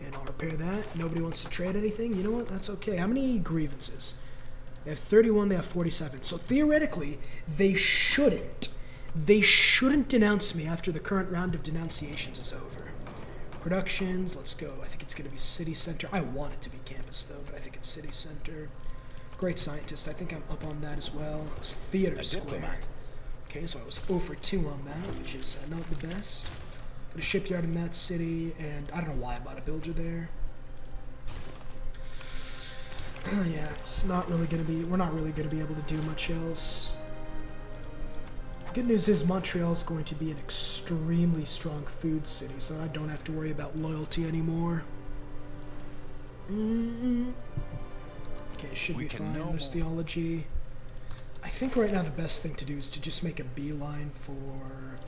A: And I'll repair that. Nobody wants to trade anything. You know what? That's okay. How many grievances? They have 31, they have 47. So theoretically, they shouldn't denounce me after the current round of denunciations is over. Productions, let's go. I think it's going to be city center. I want it to be campus though, but I think it's city center. Great scientists, I think I'm up on that as well. It was theater square.
B: Diplomat.
A: Okay, so I was 0 for 2 on that, which is not the best. Got a shipyard in that city, and I don't know why I bought a builder there. Yeah, it's not really going to be, we're not really going to be able to do much else. Good news is Montreal is going to be an extremely strong food city, so I don't have to worry about loyalty anymore. Okay, should be fine. There's theology. I think right now the best thing to do is to just make a beeline for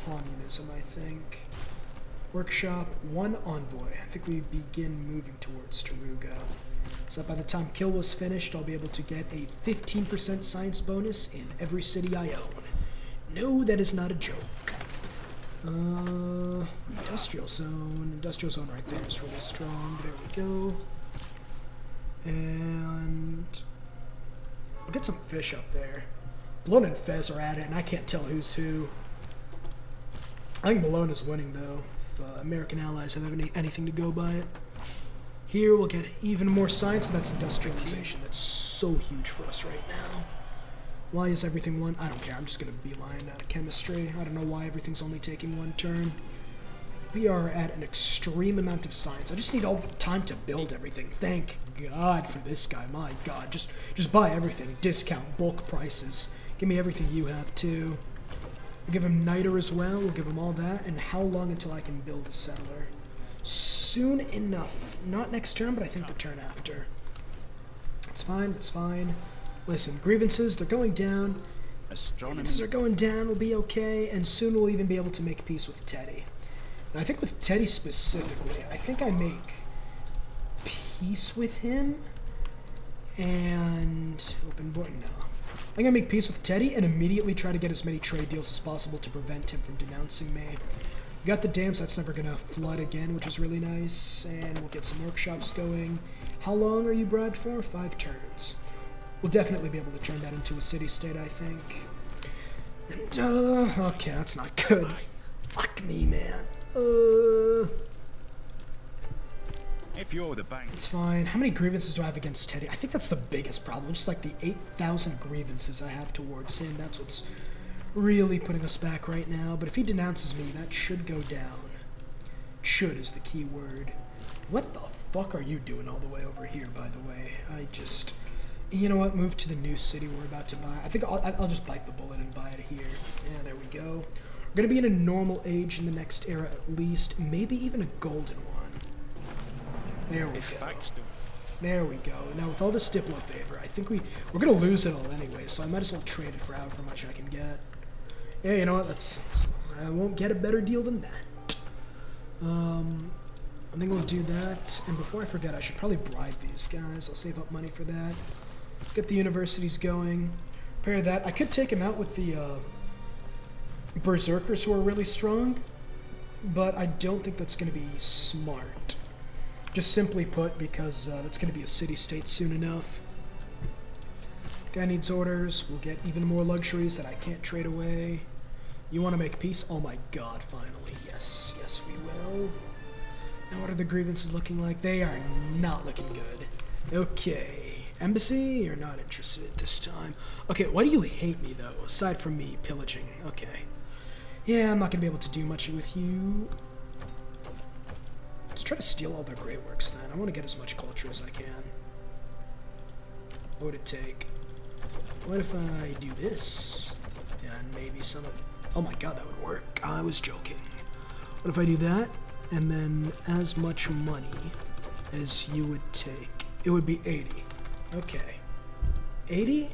A: communism, I think. Workshop, 1 envoy. I think we begin moving towards Taruga. So by the time Kill was finished, I'll be able to get a 15% science bonus in every city I own. No, that is not a joke. Industrial zone. Industrial zone right there is really strong. There we go. And I'll get some fish up there. Malone and Fez are at it, and I can't tell who's who. I think Malone is winning, though. If American allies have anything to go by it. Here we'll get even more science, and that's industrialization. That's so huge for us right now. Why is everything one? I don't care. I'm just going to beeline out of chemistry. I don't know why everything's only taking 1 turn. We are at an extreme amount of science. I just need all the time to build everything. Thank God for this guy. My God. Just buy everything. Discount, bulk prices. Give me everything you have, too. We'll give him niter as well. We'll give him all that. And how long until I can build a settler? Soon enough. Not next turn, but I think the turn after. It's fine. It's fine. Listen, grievances, they're going down. Grievances are going down. We'll be okay. And soon we'll even be able to make peace with Teddy. Now, I think with Teddy specifically, I think I make peace with him. And open board. No. I'm going to make peace with Teddy and immediately try to get as many trade deals as possible to prevent him from denouncing me. We got the dams, that's never going to flood again, which is really nice. And we'll get some workshops going. How long are you bribed for? 5 turns. We'll definitely be able to turn that into a city-state, I think. And, okay, that's not good. Fuck me, man.
B: If you're the bank.
A: It's fine. How many grievances do I have against Teddy? I think that's the biggest problem. Just like the 8,000 grievances I have towards him. That's what's really putting us back right now. But if he denounces me, that should go down. Should is the key word. What the fuck are you doing all the way over here, by the way? You know what? Move to the new city we're about to buy. I think I'll just bite the bullet and buy it here. Yeah, there we go. We're going to be in a normal age in the next era at least. Maybe even a golden one. There we go. There we go. Now with all this Diplo favor, I think we're going to lose it all anyway, so I might as well trade it for however much I can get. Yeah, you know what? I won't get a better deal than that. I think we'll do that. And before I forget, I should probably bribe these guys. I'll save up money for that. Get the universities going. Pair that. I could take him out with the berserkers who are really strong, but I don't think that's going to be smart. Just simply put, because that's going to be a city-state soon enough. Guy needs orders. We'll get even more luxuries that I can't trade away. You want to make peace? Oh my God, finally. Yes, yes we will. Now what are the grievances looking like? They are not looking good. Okay. Embassy, you're not interested at this time. Okay, why do you hate me, though, aside from me pillaging? Okay. Yeah, I'm not going to be able to do much with you. Let's try to steal all their great works, then. I want to get as much culture as I can. What would it take? What if I do this? And maybe some of... Oh my God, that would work. I was joking. What if I do that? And then as much money as you would take. It would be 80. Okay. 80?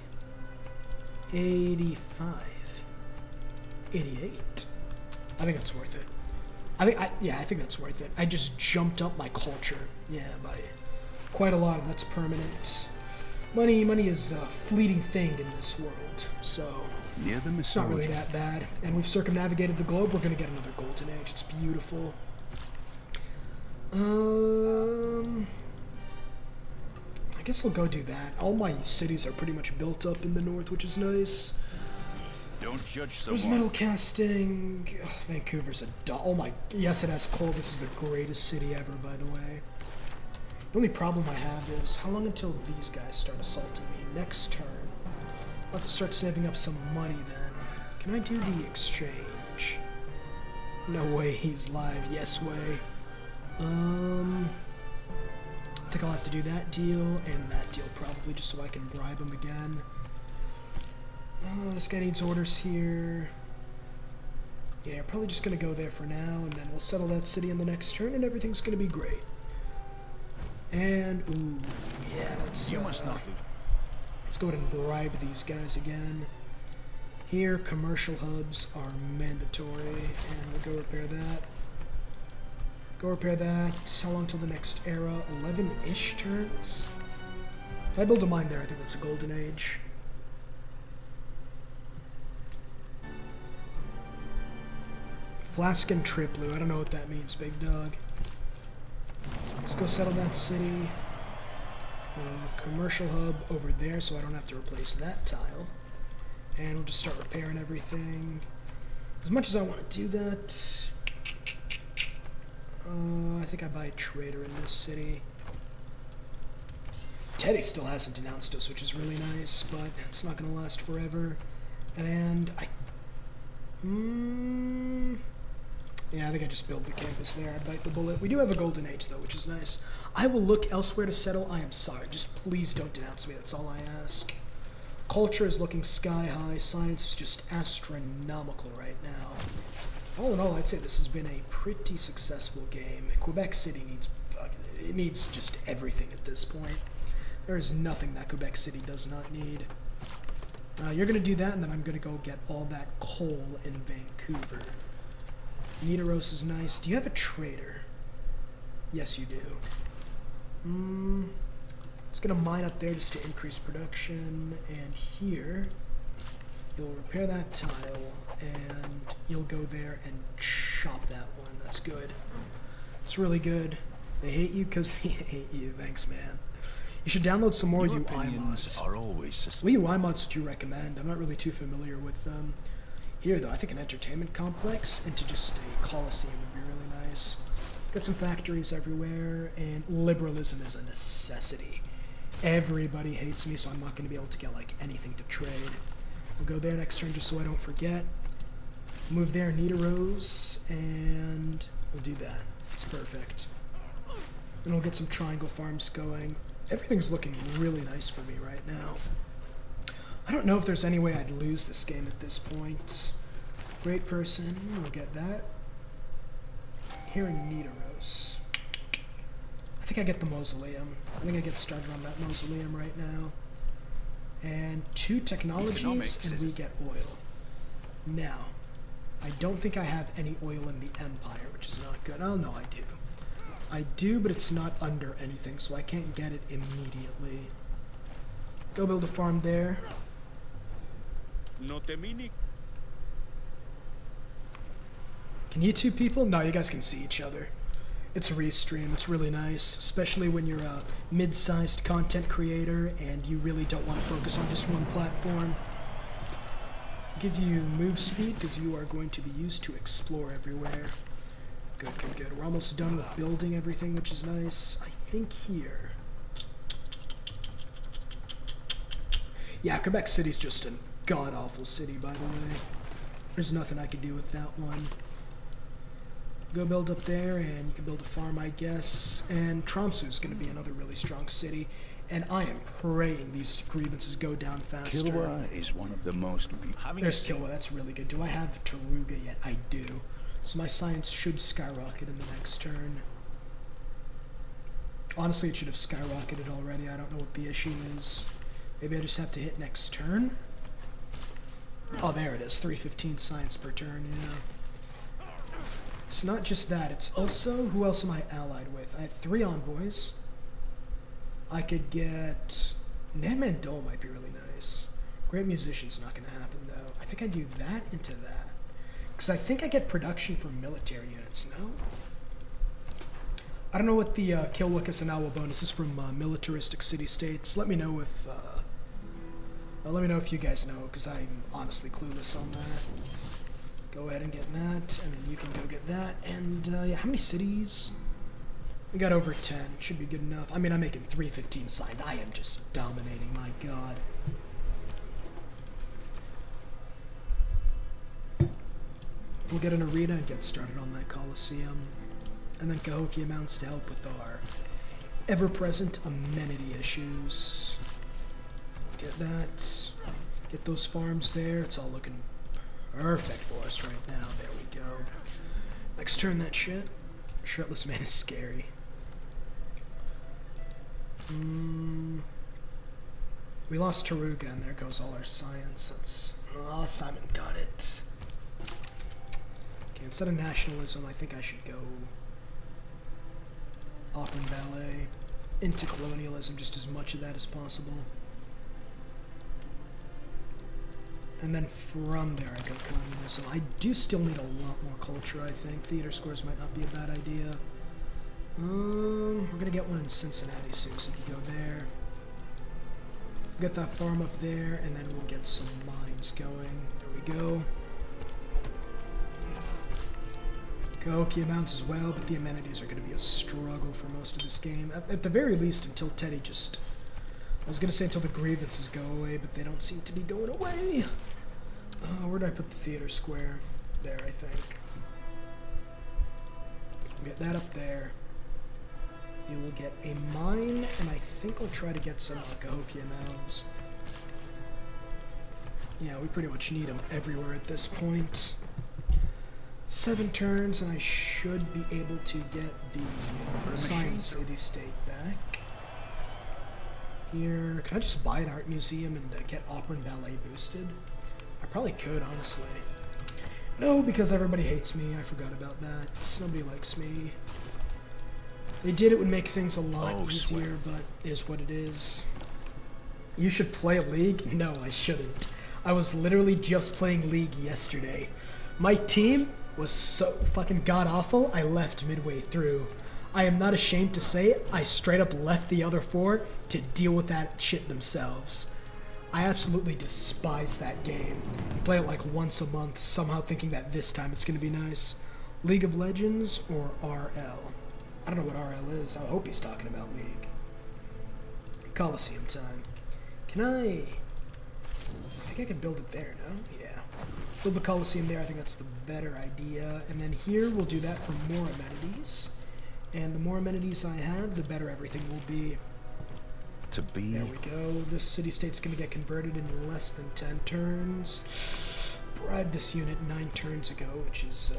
A: 85. 88. I think that's worth it. I think that's worth it. I just jumped up my culture, yeah, by quite a lot, and that's permanent. Money is a fleeting thing in this world, so
B: Near the
A: it's not really that bad. And we've circumnavigated the globe. We're gonna get another golden age. It's beautiful. I guess I'll go do that. All my cities are pretty much built up in the north, which is nice.
B: Don't judge
A: There's
B: someone.
A: metal casting. Oh, Vancouver's a oh my, yes it has coal. This is the greatest city ever, by the way. The only problem I have is how long until these guys start assaulting me? Next turn. I'll have to start saving up some money then. Can I do the exchange? No way he's live. Yes way. I think I'll have to do that deal and that deal probably just so I can bribe him again. This guy needs orders here. Yeah, probably just gonna go there for now, and then we'll settle that city in the next turn, and everything's gonna be great. And ooh, yeah, let's
B: You must not lose.
A: let's go ahead and bribe these guys again. Here, commercial hubs are mandatory, and we'll go repair that. Go repair that. How long till the next era? 11-ish turns. If I build a mine there, I think it's a golden age. Flask and Triplu. I don't know what that means, big dog. Let's go settle that city. Commercial hub over there, so I don't have to replace that tile. And we'll just start repairing everything. As much as I want to do that, I think I buy a trader in this city. Teddy still hasn't denounced us, which is really nice, but it's not going to last forever. And yeah, I think I just build the campus there. I bite the bullet. We do have a golden age, though, which is nice. I will look elsewhere to settle. I am sorry. Just please don't denounce me. That's all I ask. Culture is looking sky high. Science is just astronomical right now. All in all, I'd say this has been a pretty successful game. Quebec City needs just everything at this point. There is nothing that Quebec City does not need. You're going to do that, and then I'm going to go get all that coal in Vancouver. Nidaros is nice. Do you have a trader? Yes, you do. It's going to mine up there just to increase production. And here, you'll repair that tile, and you'll go there and chop that one. That's good. It's really good. They hate you because they hate you. Thanks, man. You should download some more
B: Your
A: UI
B: opinions
A: mods.
B: are always
A: What UI mods would you recommend? I'm not really too familiar with them. Here, though, I think an entertainment complex into just a coliseum would be really nice. Got some factories everywhere, and liberalism is a necessity. Everybody hates me, so I'm not going to be able to get, like, anything to trade. We'll go there next turn just so I don't forget. Move there, need a rose, and we'll do that. It's perfect. And we'll get some triangle farms going. Everything's looking really nice for me right now. I don't know if there's any way I'd lose this game at this point. Great person, we'll get that. Here in Nidaros. I think I get the mausoleum. I think I get started on that mausoleum right now. And 2 technologies,
B: Economics
A: and we get oil. Now, I don't think I have any oil in the Empire, which is not good. Oh, no, I do. I do, but it's not under anything, so I can't get it immediately. Go build a farm there.
B: No te mini.
A: Can you two people? No, you guys can see each other. It's a restream. It's really nice, especially when you're a mid-sized content creator and you really don't want to focus on just one platform. Give you move speed because you are going to be used to explore everywhere. Good, good, good. We're almost done with building everything, which is nice. I think here. Yeah, Quebec City's just a god-awful city, by the way. There's nothing I can do with that one. Go build up there, and you can build a farm, I guess. And Tromsø's going to be another really strong city. And I am praying these grievances go down faster.
B: Kilwa is one of the most.
A: There's Kilwa, that's really good. Do I have Taruga yet? I do. So my science should skyrocket in the next turn. Honestly, it should have skyrocketed already. I don't know what the issue is. Maybe I just have to hit next turn? Oh, there it is. 315 science per turn, yeah. It's not just that, it's also, who else am I allied with? I have 3 envoys. I could get, Nan Dole might be really nice. Great musician's not gonna happen though. I think I do that into that. Because I think I get production for military units, no? I don't know what the Kill Wickus and Owl bonus is from militaristic city-states. Let me know if you guys know, because I'm honestly clueless on that. Go ahead and get that, and then you can go get that. And yeah, how many cities? We got over 10. Should be good enough. I mean, I'm making 315 signed. I am just dominating. My God. We'll get an arena and get started on that Coliseum. And then Cahokia Mounts to help with our ever-present amenity issues. Get that. Get those farms there. It's all looking perfect for us right now. There we go. Next turn, that shit. Shirtless man is scary. We lost Taruga, and there goes all our science. That's... Oh, Simon got it. Okay, instead of nationalism, I think I should go opera and ballet into colonialism, just as much of that as possible. And then from there I go communism. I do still need a lot more culture, I think. Theater scores might not be a bad idea. We're gonna get one in Cincinnati soon, so we can go there. Get that farm up there, and then we'll get some mines going. There we go. Cahokia Mounts as well, but the amenities are going to be a struggle for most of this game. At the very least, until Teddy just... I was going to say until the grievances go away, but they don't seem to be going away. Where did I put the theater square? There, I think. Get that up there. You will get a mine, and I think I'll try to get some Cahokia Mounds. Yeah, we pretty much need them everywhere at this point. 7 turns, and I should be able to get the Science City-State back. Here, can I just buy an art museum and get opera and ballet boosted? I probably could, honestly. No, because everybody hates me. I forgot about that. Nobody likes me. They did, it would make things a lot easier, but it is what it is. You should play League? No, I shouldn't. I was literally just playing League yesterday. My team was so fucking god-awful, I left midway through. I am not ashamed to say it, I straight up left the other 4 to deal with that shit themselves. I absolutely despise that game. I play it like once a month, somehow thinking that this time it's gonna be nice. League of Legends or RL? I don't know what RL is, I hope he's talking about League. Coliseum time. Can I think I can build it there, no? Yeah. Build the Coliseum there, I think that's the better idea. And then here, we'll do that for more amenities. And the more amenities I have, the better everything will be. There we go. This city-state's going to get converted in less than 10 turns. Bribed this unit 9 turns ago, which is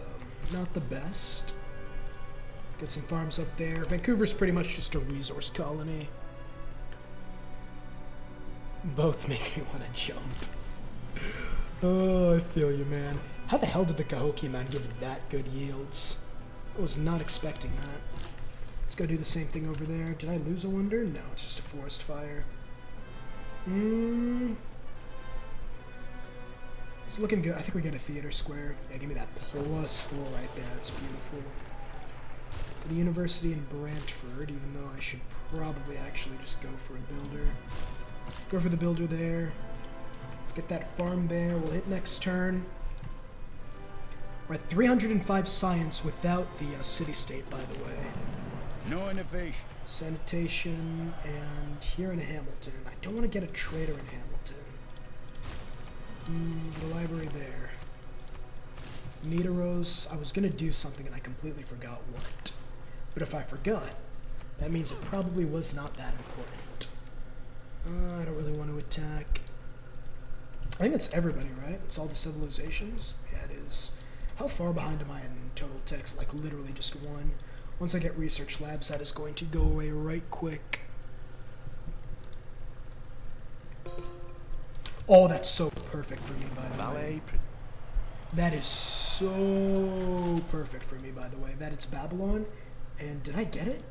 A: not the best. Get some farms up there. Vancouver's pretty much just a resource colony. Both make me want to jump. Oh, I feel you, man. How the hell did the Cahokia man give that good yields? I was not expecting that. Let's go do the same thing over there. Did I lose a wonder? No, it's just a forest fire. It's looking good. I think we get a theater square. Yeah, give me that +4 right there. That's beautiful. The university in Brantford, even though I should probably actually just go for a builder. Go for the builder there. Get that farm there. We'll hit next turn. We're at 305 science without the city-state, by the way.
B: No innovation.
A: Sanitation, and here in Hamilton. I don't want to get a trader in Hamilton. The library there. Nidaros. I was going to do something and I completely forgot what. But if I forgot, that means it probably was not that important. I don't really want to attack. I think it's everybody, right? It's all the civilizations? Yeah, it is. How far behind am I in total text? Like literally just 1. Once I get research labs, that is going to go away right quick. Oh, that's so perfect for me, by the way. That is so perfect for me, by the way. That it's Babylon. And did I get it?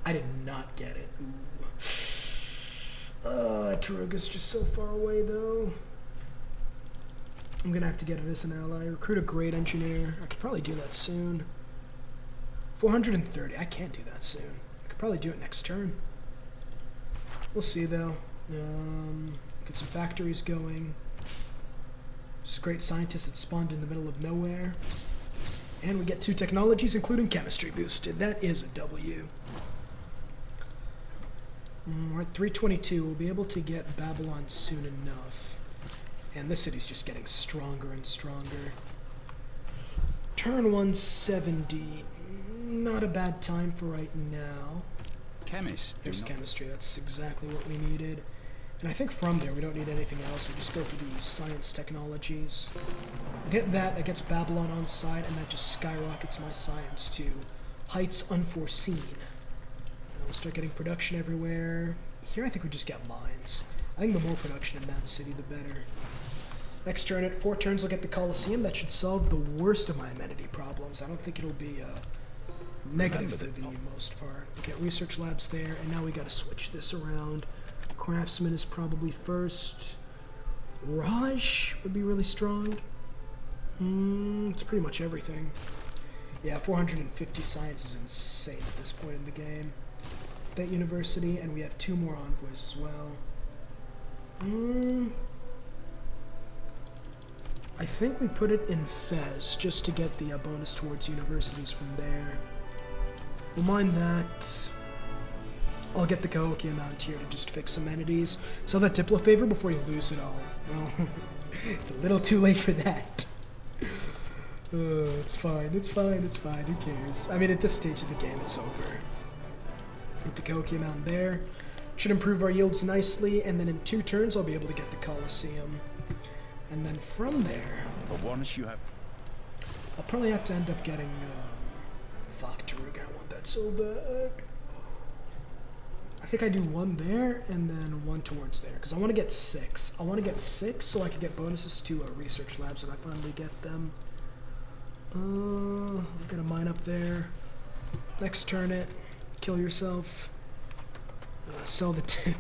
A: I did not get it. Ooh. Taruga's just so far away, though. I'm gonna have to get it as an ally. Recruit a great engineer. I could probably do that soon. 430. I can't do that soon. I could probably do it next turn. We'll see, though. Get some factories going. This great scientist that spawned in the middle of nowhere. And we get 2 technologies, including chemistry boosted. That is a W. We're at 322. We'll be able to get Babylon soon enough. And this city's just getting stronger and stronger. Turn 170. Not a bad time for right now.
B: Chemist.
A: There's chemistry. That's exactly what we needed. And I think from there we don't need anything else. We just go for the science technologies. Get that. That gets Babylon on side, and that just skyrockets my science to heights unforeseen. We'll start getting production everywhere. Here I think we just get mines. I think the more production in that city, the better. Next turn, at 4 turns, we'll get the Colosseum. That should solve the worst of my amenity problems. I don't think it'll be negative for the most part. We get research labs there, and now we gotta switch this around. Craftsman is probably first. Raj would be really strong. It's pretty much everything. Yeah, 450 science is insane at this point in the game. That university, and we have 2 more envoys as well. I think we put it in Fez just to get the bonus towards universities from there. We'll mind that. I'll get the Cahokia amount here to just fix amenities. Sell that Diplo favor before you lose it all. Well, it's a little too late for that. It's fine, it's fine, it's fine. Who cares? I mean, at this stage of the game, it's over. Put the Cahokia amount there. Should improve our yields nicely, and then in 2 turns, I'll be able to get the Colosseum. And then from there,
B: For once you have.
A: I'll probably have to end up getting, fuck, Taruga, I want that so bad. I think I do 1 there, and then 1 towards there, because I want to get 6. I want to get 6 so I can get bonuses to research labs when I finally get them. I'm gonna mine up there. Next turn it. Kill yourself. Sell the dip.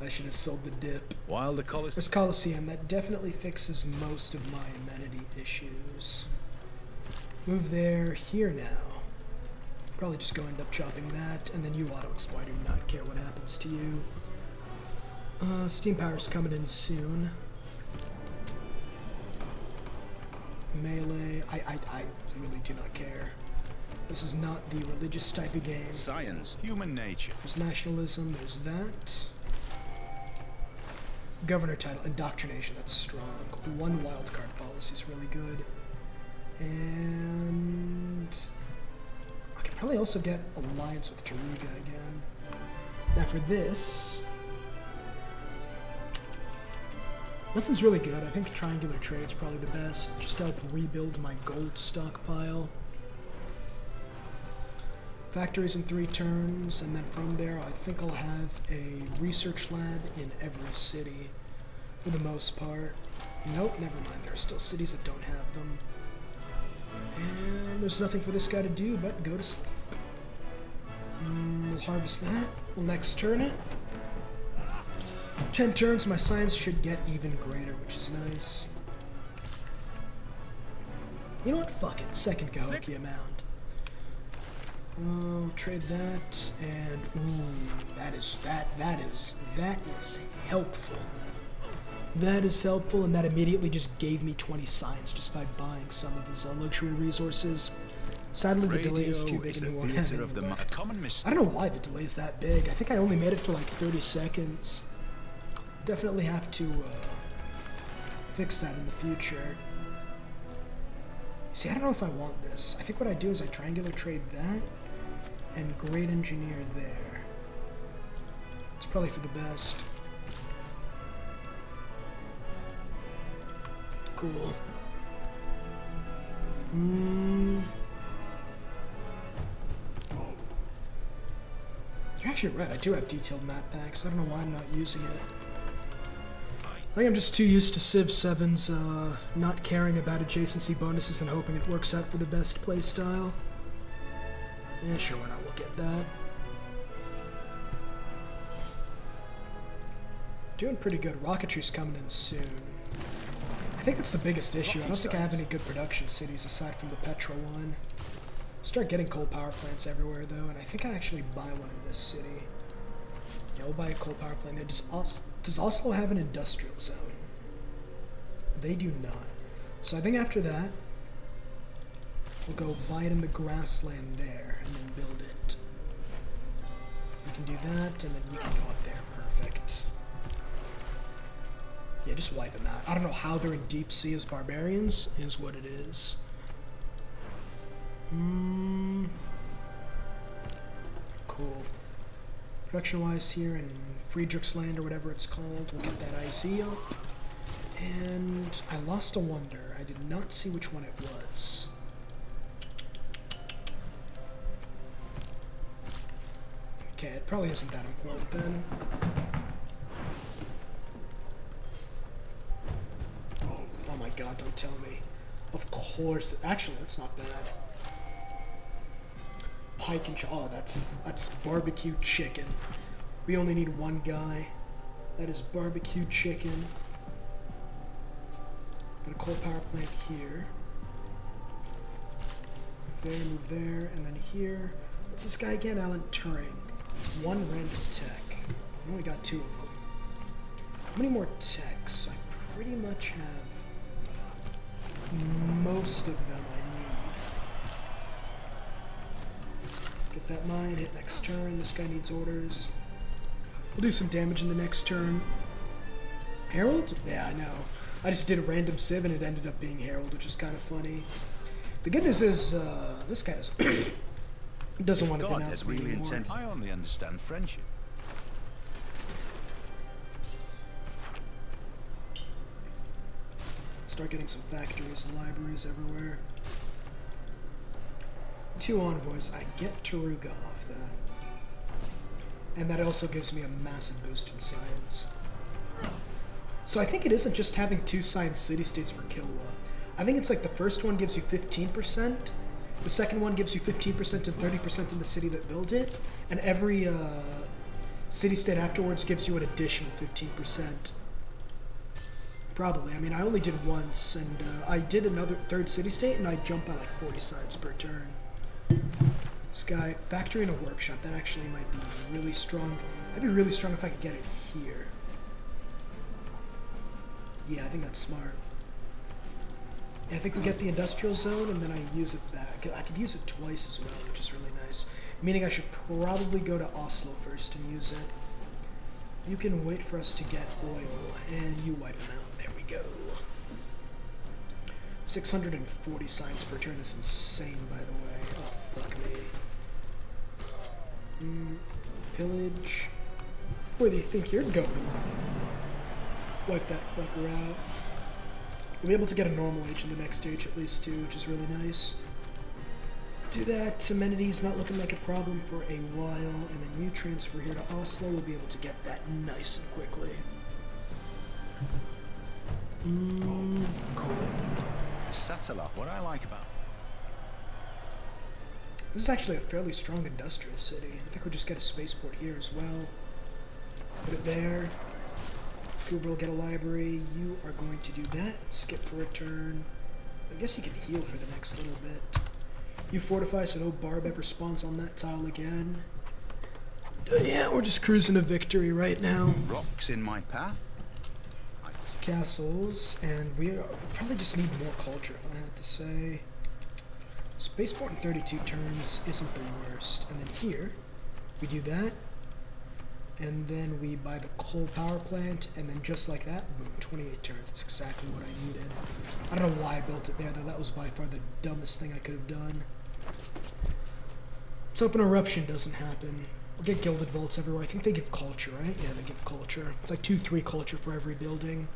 A: I should have sold the dip.
B: While the Colosseum.
A: There's Colosseum. That definitely fixes most of my amenity issues. Move there. Here now. Probably just go end up chopping that. And then you auto-exploit. I do not care what happens to you. Steam Power's coming in soon. Melee. I really do not care. This is not the religious type of game.
B: Science. Human nature.
A: There's nationalism. There's that. Governor title. Indoctrination. That's strong. 1 wildcard policy is really good. And I could probably also get alliance with Taruga again. Now for this, nothing's really good. I think triangular trade's probably the best, just to help rebuild my gold stockpile. Factories in 3 turns, and then from there I think I'll have a research lab in every city, for the most part. Nope, never mind, there are still cities that don't have them. And there's nothing for this guy to do but go to sleep. We'll harvest that. We'll next turn it. 10 turns, my science should get even greater, which is nice. You know what? Fuck it. Second Cahokia amount. Trade that, and ooh, that is helpful. That is helpful, and that immediately just gave me 20 science just by buying some of his luxury resources. Sadly, the delay is too big and he won't have any left. I don't know why the delay is that big. I think I only made it for like 30 seconds. Definitely have to fix that in the future. See, I don't know if I want this. I think what I do is I triangular trade that and great engineer there. It's probably for the best. Cool. You're actually right, I do have detailed map packs. I don't know why I'm not using it. I think I'm just too used to Civ 7's not caring about adjacency bonuses and hoping it works out for the best playstyle. Yeah, sure, why not? We'll get that. Doing pretty good. Rocketry's coming in soon. I think that's the biggest issue. I don't think I have any good production cities aside from the petrol one. Start getting coal power plants everywhere though, and I think I actually buy one in this city. Yeah, we'll buy a coal power plant. It does also have an industrial zone. They do not. So I think after that, we'll go buy it in the grassland there and then build it. You can do that, and then you can go up there. Perfect. Yeah, just wipe them out. I don't know how they're in deep sea as barbarians, is what it is. Cool. Production-wise here in Friedrichsland or whatever it's called, we'll get that IC up. And I lost a wonder. I did not see which one it was. Okay, it probably isn't that important then. Oh my god, don't tell me. Of course. Actually, that's not bad. Pike and oh, that's barbecue chicken. We only need one guy. That is barbecue chicken. Got a coal power plant here. Move there, and then here. What's this guy again? Alan Turing. One random tech. I only got 2 of them. How many more techs? I pretty much have most of them I need. Get that mine, hit next turn. This guy needs orders. We'll do some damage in the next turn. Herald? Yeah, I know. I just did a random civ and it ended up being Herald, which is kind of funny. The good news is, this guy doesn't want to denounce me anymore.
B: I only understand friendship.
A: Start getting some factories and libraries everywhere. 2 envoys. I get Taruga off that. And that also gives me a massive boost in science. So I think it isn't just having 2 science city-states for Kilwa. I think it's like the first one gives you 15%, the second one gives you 15% and 30% in the city that built it, and every city-state afterwards gives you an additional 15%. Probably. I mean, I only did once, and I did another 3rd city-state, and I jump by like 40 science per turn. This guy, factory and a workshop, that actually might be really strong. That'd be really strong if I could get it here. Yeah, I think that's smart. Yeah, I think we get the industrial zone, and then I use it back. I could use it twice as well, which is really nice. Meaning I should probably go to Oslo first and use it. You can wait for us to get oil, and you wipe them out. There we go. 640 science per turn is insane, by the way. Oh, fuck me. Village. Where do you think you're going? Wipe that fucker out. We'll be able to get a normal age in the next stage at least too, which is really nice. Do that. Amenities not looking like a problem for a while, and then you transfer here to Oslo. We'll be able to get that nice and quickly. Cool.
B: Satellite, what I like about
A: This is actually a fairly strong industrial city. I think we'll just get a spaceport here as well. Put it there. Hoover will get a library. You are going to do that. Skip for a turn. I guess you can heal for the next little bit. You fortify so no barb ever spawns on that tile again. Yeah, we're just cruising to victory right now.
B: rocks in my path?
A: There's castles, and we probably just need more culture, if I had to say. Spaceport in 32 turns isn't the worst. And then here, we do that. And then we buy the coal power plant, and then just like that, boom, 28 turns. That's exactly what I needed. I don't know why I built it there, though. That was by far the dumbest thing I could have done. Let's hope an eruption doesn't happen. We'll get gilded vaults everywhere. I think they give culture, right? Yeah, they give culture. It's like 2-3 culture for every building.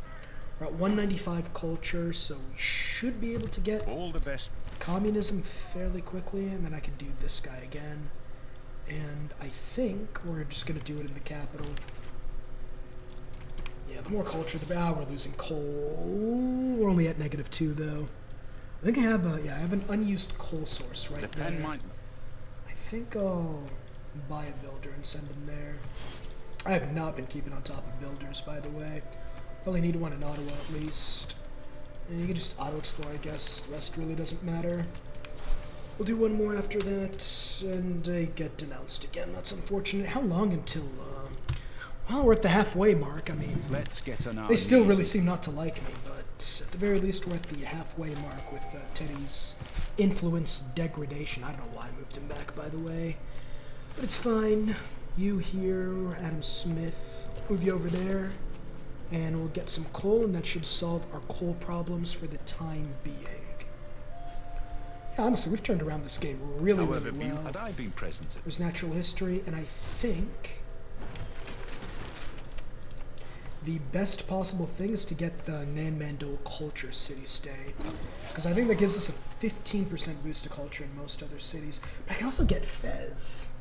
A: We're at 195 culture, so we should be able to get
B: All the best.
A: communism fairly quickly, and then I can do this guy again. And I think we're just going to do it in the capital. Yep. the more culture, the better. We're losing coal. We're only at -2 though. I think I have a, yeah, I have an unused coal source right
B: The
A: there.
B: pen might.
A: I think I'll buy a builder and send them there. I have not been keeping on top of builders, by the way. Probably need one in Ottawa at least. And you can just auto-explore, I guess. The rest really doesn't matter. We'll do one more after that, and they get denounced again. That's unfortunate. How long until, well, we're at the halfway mark. I mean,
B: Let's get on our
A: they still
B: knees.
A: really seem not to like me, but at the very least, we're at the halfway mark with Teddy's influence degradation. I don't know why I moved him back, by the way. But it's fine. You here, Adam Smith, move you over there, and we'll get some coal, and that should solve our coal problems for the time being. Yeah, honestly, we've turned around this game really,
B: However,
A: really well.
B: had I been present at
A: There's natural history, and I think the best possible thing is to get the Nan Mandol Culture City Stay. Because I think that gives us a 15% boost to culture in most other cities. But I can also get Fez.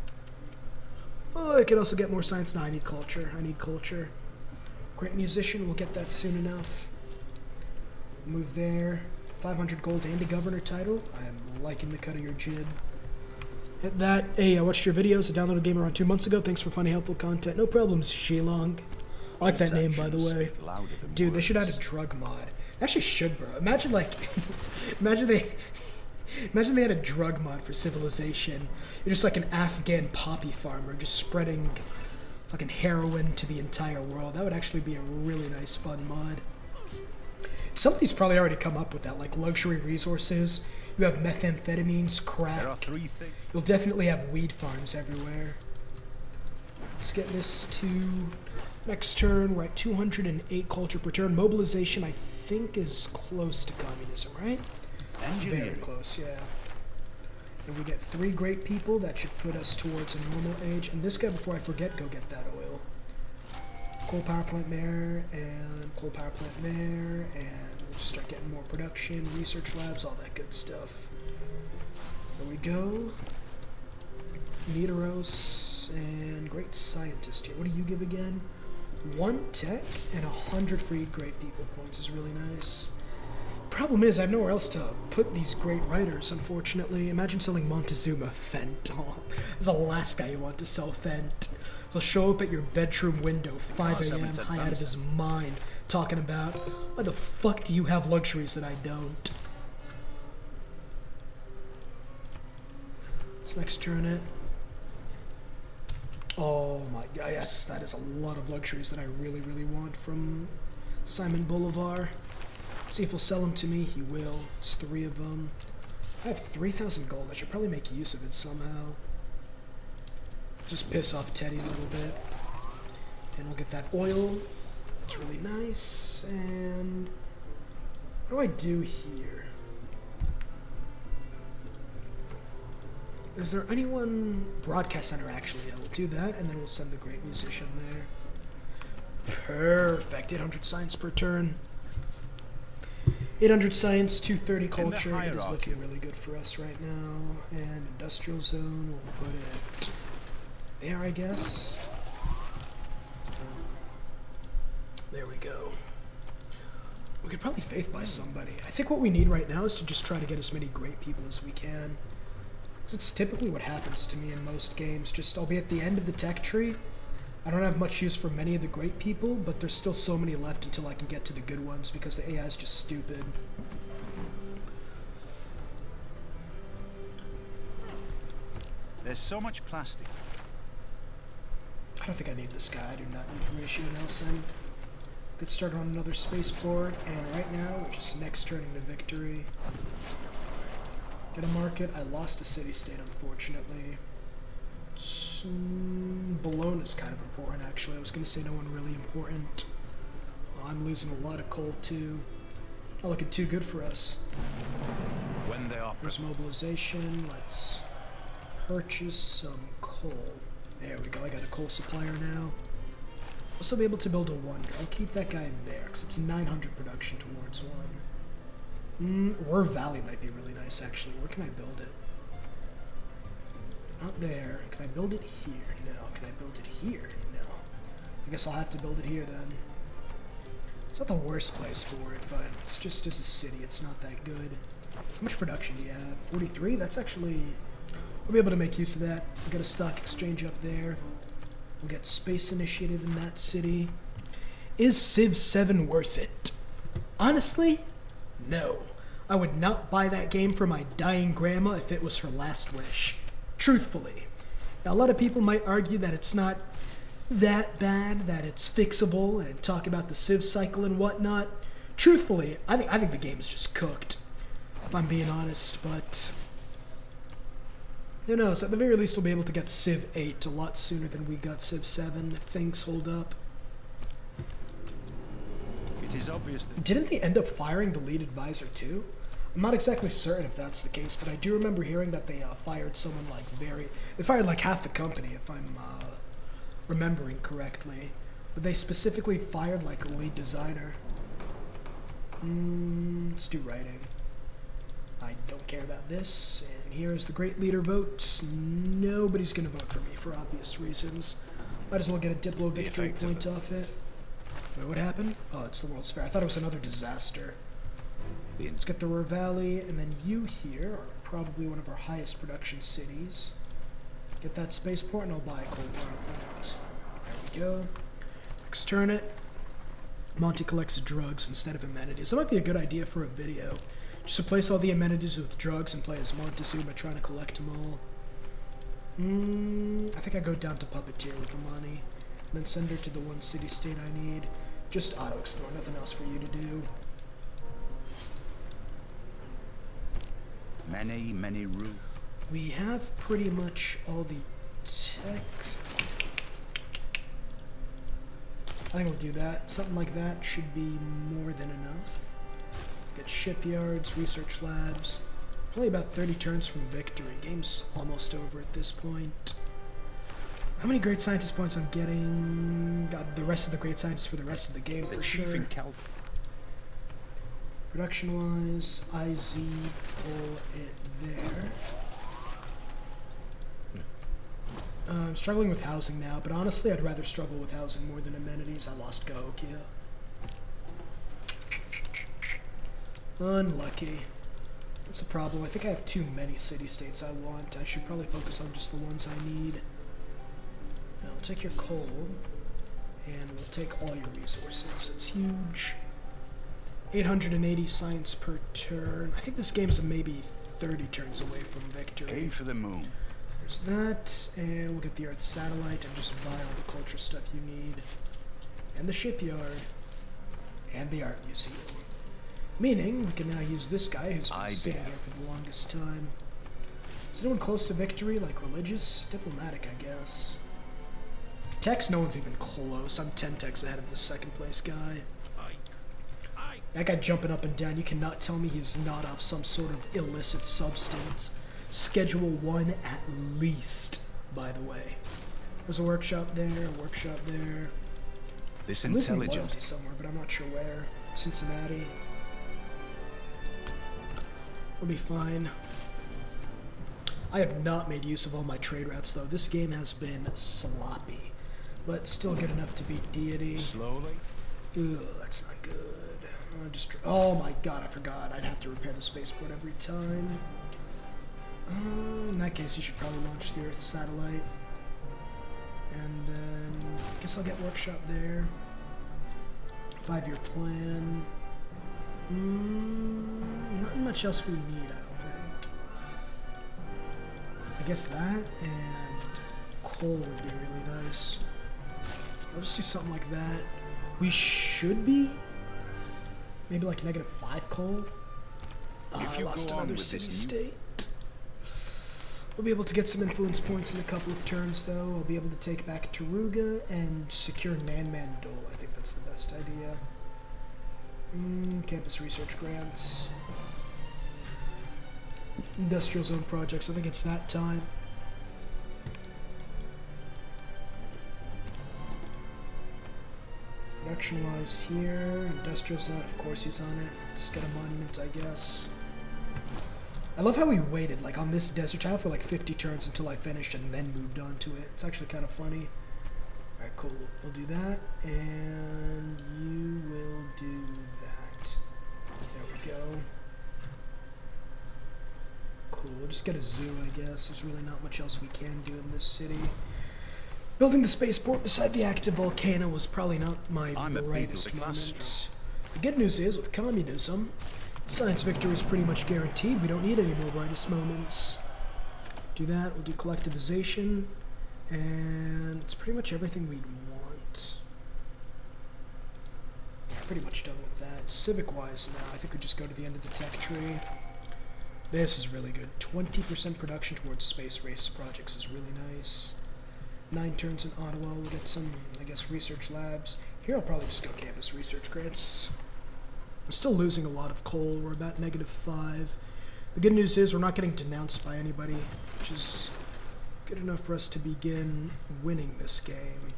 A: Oh, I can also get more science. No, I need culture. I need culture. Great musician, we'll get that soon enough. Move there. 500 gold and a governor title. I am liking the cut of your jib. Hit that. Hey, I watched your videos. I downloaded a game around 2 months ago. Thanks for funny, helpful content. No problems, Shilong. I like that name, by the way. Dude, they should add a drug mod. They actually should, bro. Imagine, like, imagine they had a drug mod for Civilization. You're just like an Afghan poppy farmer just spreading fucking heroin to the entire world. That would actually be a really nice, fun mod. Somebody's probably already come up with that, like luxury resources. You have methamphetamines, crack.
B: There are 3 things.
A: You'll definitely have weed farms everywhere. Let's get this to next turn. We're at 208 culture per turn. Mobilization, I think, is close to communism, right? Very
B: Engineering.
A: close, yeah. And we get 3 great people. That should put us towards a normal age. And this guy, before I forget, go get that oil. Coal power plant there, and coal power plant there, and we'll just start getting more production, research labs, all that good stuff. There we go. Meteoros, and great scientist here. What do you give again? 1 tech and 100 free great people points is really nice. Problem is, I have nowhere else to put these great writers, unfortunately. Imagine selling Montezuma Fent. Oh, that's the last guy you want to sell Fent. He'll show up at your bedroom window, 5 a.m., high out of his mind, talking about, why the fuck do you have luxuries that I don't? Let's next turn it. Oh my god, yes, that is a lot of luxuries that I really, really want from Simon Bolivar. See if he'll sell them to me. He will. It's 3 of them. I have 3,000 gold. I should probably make use of it somehow. Just piss off Teddy a little bit. And we'll get that oil. That's really nice. And what do I do here? Is there anyone... Broadcast Center, actually. Yeah, we'll do that, and then we'll send the great musician there. Perfect. 800 science per turn. 800 science, 230 culture. It is looking really good for us right now. And industrial zone, we'll put it there, I guess. There we go. We could probably faith buy somebody. I think what we need right now is to just try to get as many great people as we can. It's typically what happens to me in most games. Just I'll be at the end of the tech tree. I don't have much use for many of the great people, but there's still so many left until I can get to the good ones because the AI is just stupid.
B: There's so much plastic.
A: I don't think I need this guy. I do not need Horatio Nelson. Get started on another spaceport, and right now we're just next turning to victory. Get a market. I lost a city-state, unfortunately. Bologna's kind of important, actually. I was going to say no one really important. Well, I'm losing a lot of coal, too. Not looking too good for us.
B: When they are
A: There's mobilization. Let's purchase some coal. There we go. I got a coal supplier now. Also be able to build a wonder. I'll keep that guy there, because it's 900 production towards one. Ruhr Valley might be really nice, actually. Where can I build it? Not there. Can I build it here? No. Can I build it here? No. I guess I'll have to build it here then. It's not the worst place for it, but it's just as a city, it's not that good. How much production do you have? 43? That's actually... We'll be able to make use of that. We'll get a stock exchange up there. We'll get Space Initiative in that city. Is Civ 7 worth it? Honestly, no. I would not buy that game for my dying grandma if it was her last wish. Truthfully. Now, a lot of people might argue that it's not that bad, that it's fixable, and talk about the Civ cycle and whatnot. Truthfully, I think the game is just cooked, if I'm being honest, but who knows? At the very least, we'll be able to get Civ 8 a lot sooner than we got Civ 7 if things hold up.
B: It is obvious that
A: Didn't they end up firing the lead advisor too? I'm not exactly certain if that's the case, but I do remember hearing that they fired someone like they fired like half the company, if I'm remembering correctly. But they specifically fired like a lead designer. Let's do writing. I don't care about this. And here's the great leader vote. Nobody's gonna vote for me for obvious reasons. Might as well get a Diplo victory point off it. Wait, what happened? Oh, it's the World's Fair. I thought it was another disaster. Let's get the Ruhr Valley, and then you here are probably one of our highest production cities. Get that spaceport, and I'll buy a coal power plant. There we go. Next turn it. Monty collects drugs instead of amenities. That might be a good idea for a video. Just replace all the amenities with drugs and play as Montezuma trying to collect them all. I think I go down to Puppeteer with the money. And then send her to the one city-state I need. Just auto-explore, nothing else for you to do.
B: many rules.
A: We have pretty much all the text. I think we'll do that. Something like that should be more than enough. Get shipyards, research labs. Probably about 30 turns from victory. Game's almost over at this point. How many great scientist points I'm getting? Got the rest of the great scientists for the rest of the game for sure. Production-wise, IZ, pull it there. I'm struggling with housing now, but honestly, I'd rather struggle with housing more than amenities. I lost Gaokia. Unlucky. That's the problem. I think I have too many city-states I want. I should probably focus on just the ones I need. Now, we'll take your coal, and we'll take all your resources. That's huge. 880 science per turn. I think this game's maybe 30 turns away from victory.
B: Aim for the moon.
A: There's that, and we'll get the Earth satellite and just buy all the culture stuff you need. And the shipyard. And the art museum. Meaning, we can now use this guy who's been sitting here for the longest time. Is anyone close to victory? Like religious? Diplomatic, I guess. Techs, no one's even close. I'm 10 techs ahead of the second place guy. That guy jumping up and down, you cannot tell me he's not off some sort of illicit substance. Schedule 1 at least, by the way. There's a workshop there, a workshop there.
B: This
A: I'm losing
B: intelligence
A: loyalty somewhere, but I'm not sure where. Cincinnati. We'll be fine. I have not made use of all my trade routes, though. This game has been sloppy, but still good enough to beat Deity.
B: slowly.
A: Ugh, that's not good. Oh my god, I forgot. I'd have to repair the spaceport every time. In that case, you should probably launch the Earth satellite. And then, I guess I'll get workshop there. 5-year plan. Not much else we need, I don't think. I guess that and coal would be really nice. I'll just do something like that. We should be maybe like -5 coal.
B: If
A: I
B: you
A: lost
B: go on
A: another
B: with this
A: city-state. We'll be able to get some influence points in a couple of turns, though. I'll be able to take back Taruga and secure Nan Dole. I think that's the best idea. Campus research grants. Industrial zone projects. I think it's that time. Production-wise here. Industrial zone, of course he's on it. Let's get a monument, I guess. I love how we waited, like, on this desert tile for like 50 turns until I finished and then moved on to it. It's actually kind of funny. Alright, cool. We'll do that, and you will do that. There we go. Cool, we'll just get a zoo, I guess. There's really not much else we can do in this city. Building the spaceport beside the active volcano was probably not my brightest moment. The good news is, with communism, science victory is pretty much guaranteed. We don't need any more brightest moments. Do that, we'll do collectivization, and it's pretty much everything we'd want. Pretty much done with that. Civic-wise now, I think we just go to the end of the tech tree. This is really good. 20% production towards space race projects is really nice. 9 turns in Ottawa, we'll get some, I guess, research labs. Here I'll probably just go campus research grants. We're still losing a lot of coal, we're about -5. The good news is we're not getting denounced by anybody, which is good enough for us to begin winning this game.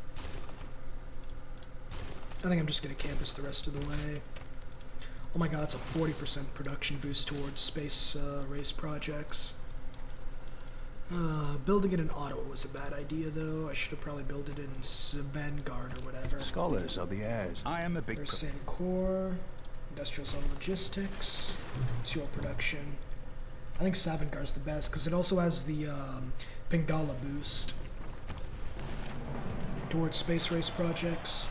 A: I think I'm just going to campus the rest of the way. Oh my god, that's a 40% production boost towards space race projects. Building it in Ottawa was a bad idea, though. I should have probably built it in Vanguard or whatever.
B: Scholars are the heirs. I am a big
A: There's Sancor, Industrial Zone Logistics, fuel production. I think Savangar's the best, because it also has the Pingala boost towards space race projects.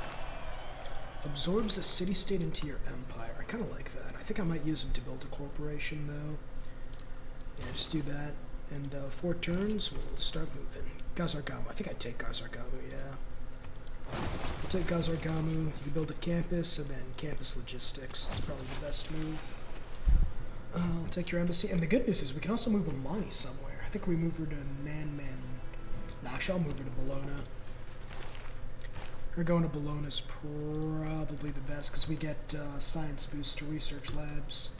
A: Absorbs a city-state into your empire. I kind of like that. I think I might use them to build a corporation, though. Yeah, just do that. And 4 turns, we'll start moving. Gazargamu. I think I'd take Gazargamu, yeah. We'll take Gazargamu, you build a campus, and then campus logistics. That's probably the best move. I'll take your embassy. And the good news is we can also move Amani somewhere. I think we move her to Nanman. Nah, actually, I'll move her to Bologna. Her going to Bologna is probably the best, because we get science boost to research labs.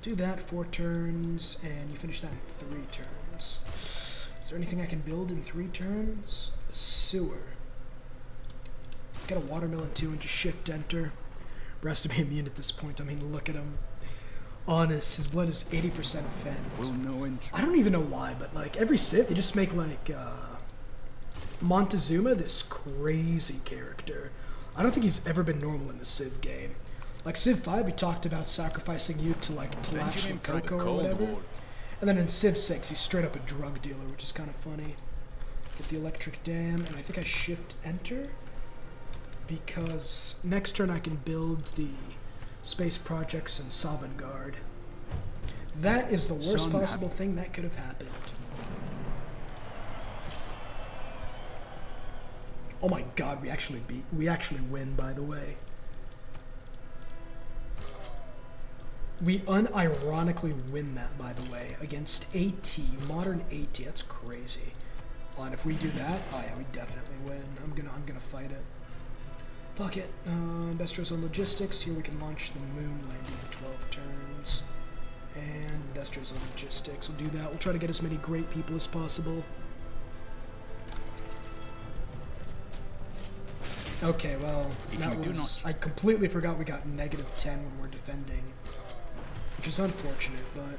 A: Do that 4 turns, and you finish that in 3 turns. Is there anything I can build in 3 turns? A sewer. Get a watermelon too and just shift enter. Bro has to be immune at this point. I mean, look at him. Honest, his blood is 80% fent. I don't even know why, but like every Civ, they just make like Montezuma this crazy character. I don't think he's ever been normal in the Civ game. Like Civ 5, he talked about sacrificing you to like Coco or whatever. And then in Civ 6, he's straight up a drug dealer, which is kind of funny. Get the electric dam, and I think I shift enter because next turn I can build the space projects in Savangard. That is the worst possible thing that could have happened. Oh my god, we actually win, by the way. We unironically win that, by the way, against AT, modern AT. That's crazy. And if we do that, oh yeah, we definitely win. I'm gonna fight it. Fuck it. Industrial Zone Logistics. Here we can launch the moon landing in 12 turns. And Industrial Zone Logistics. We'll do that. We'll try to get as many great people as possible. Okay, well, I completely forgot we got -10 when we're defending. Which is unfortunate, but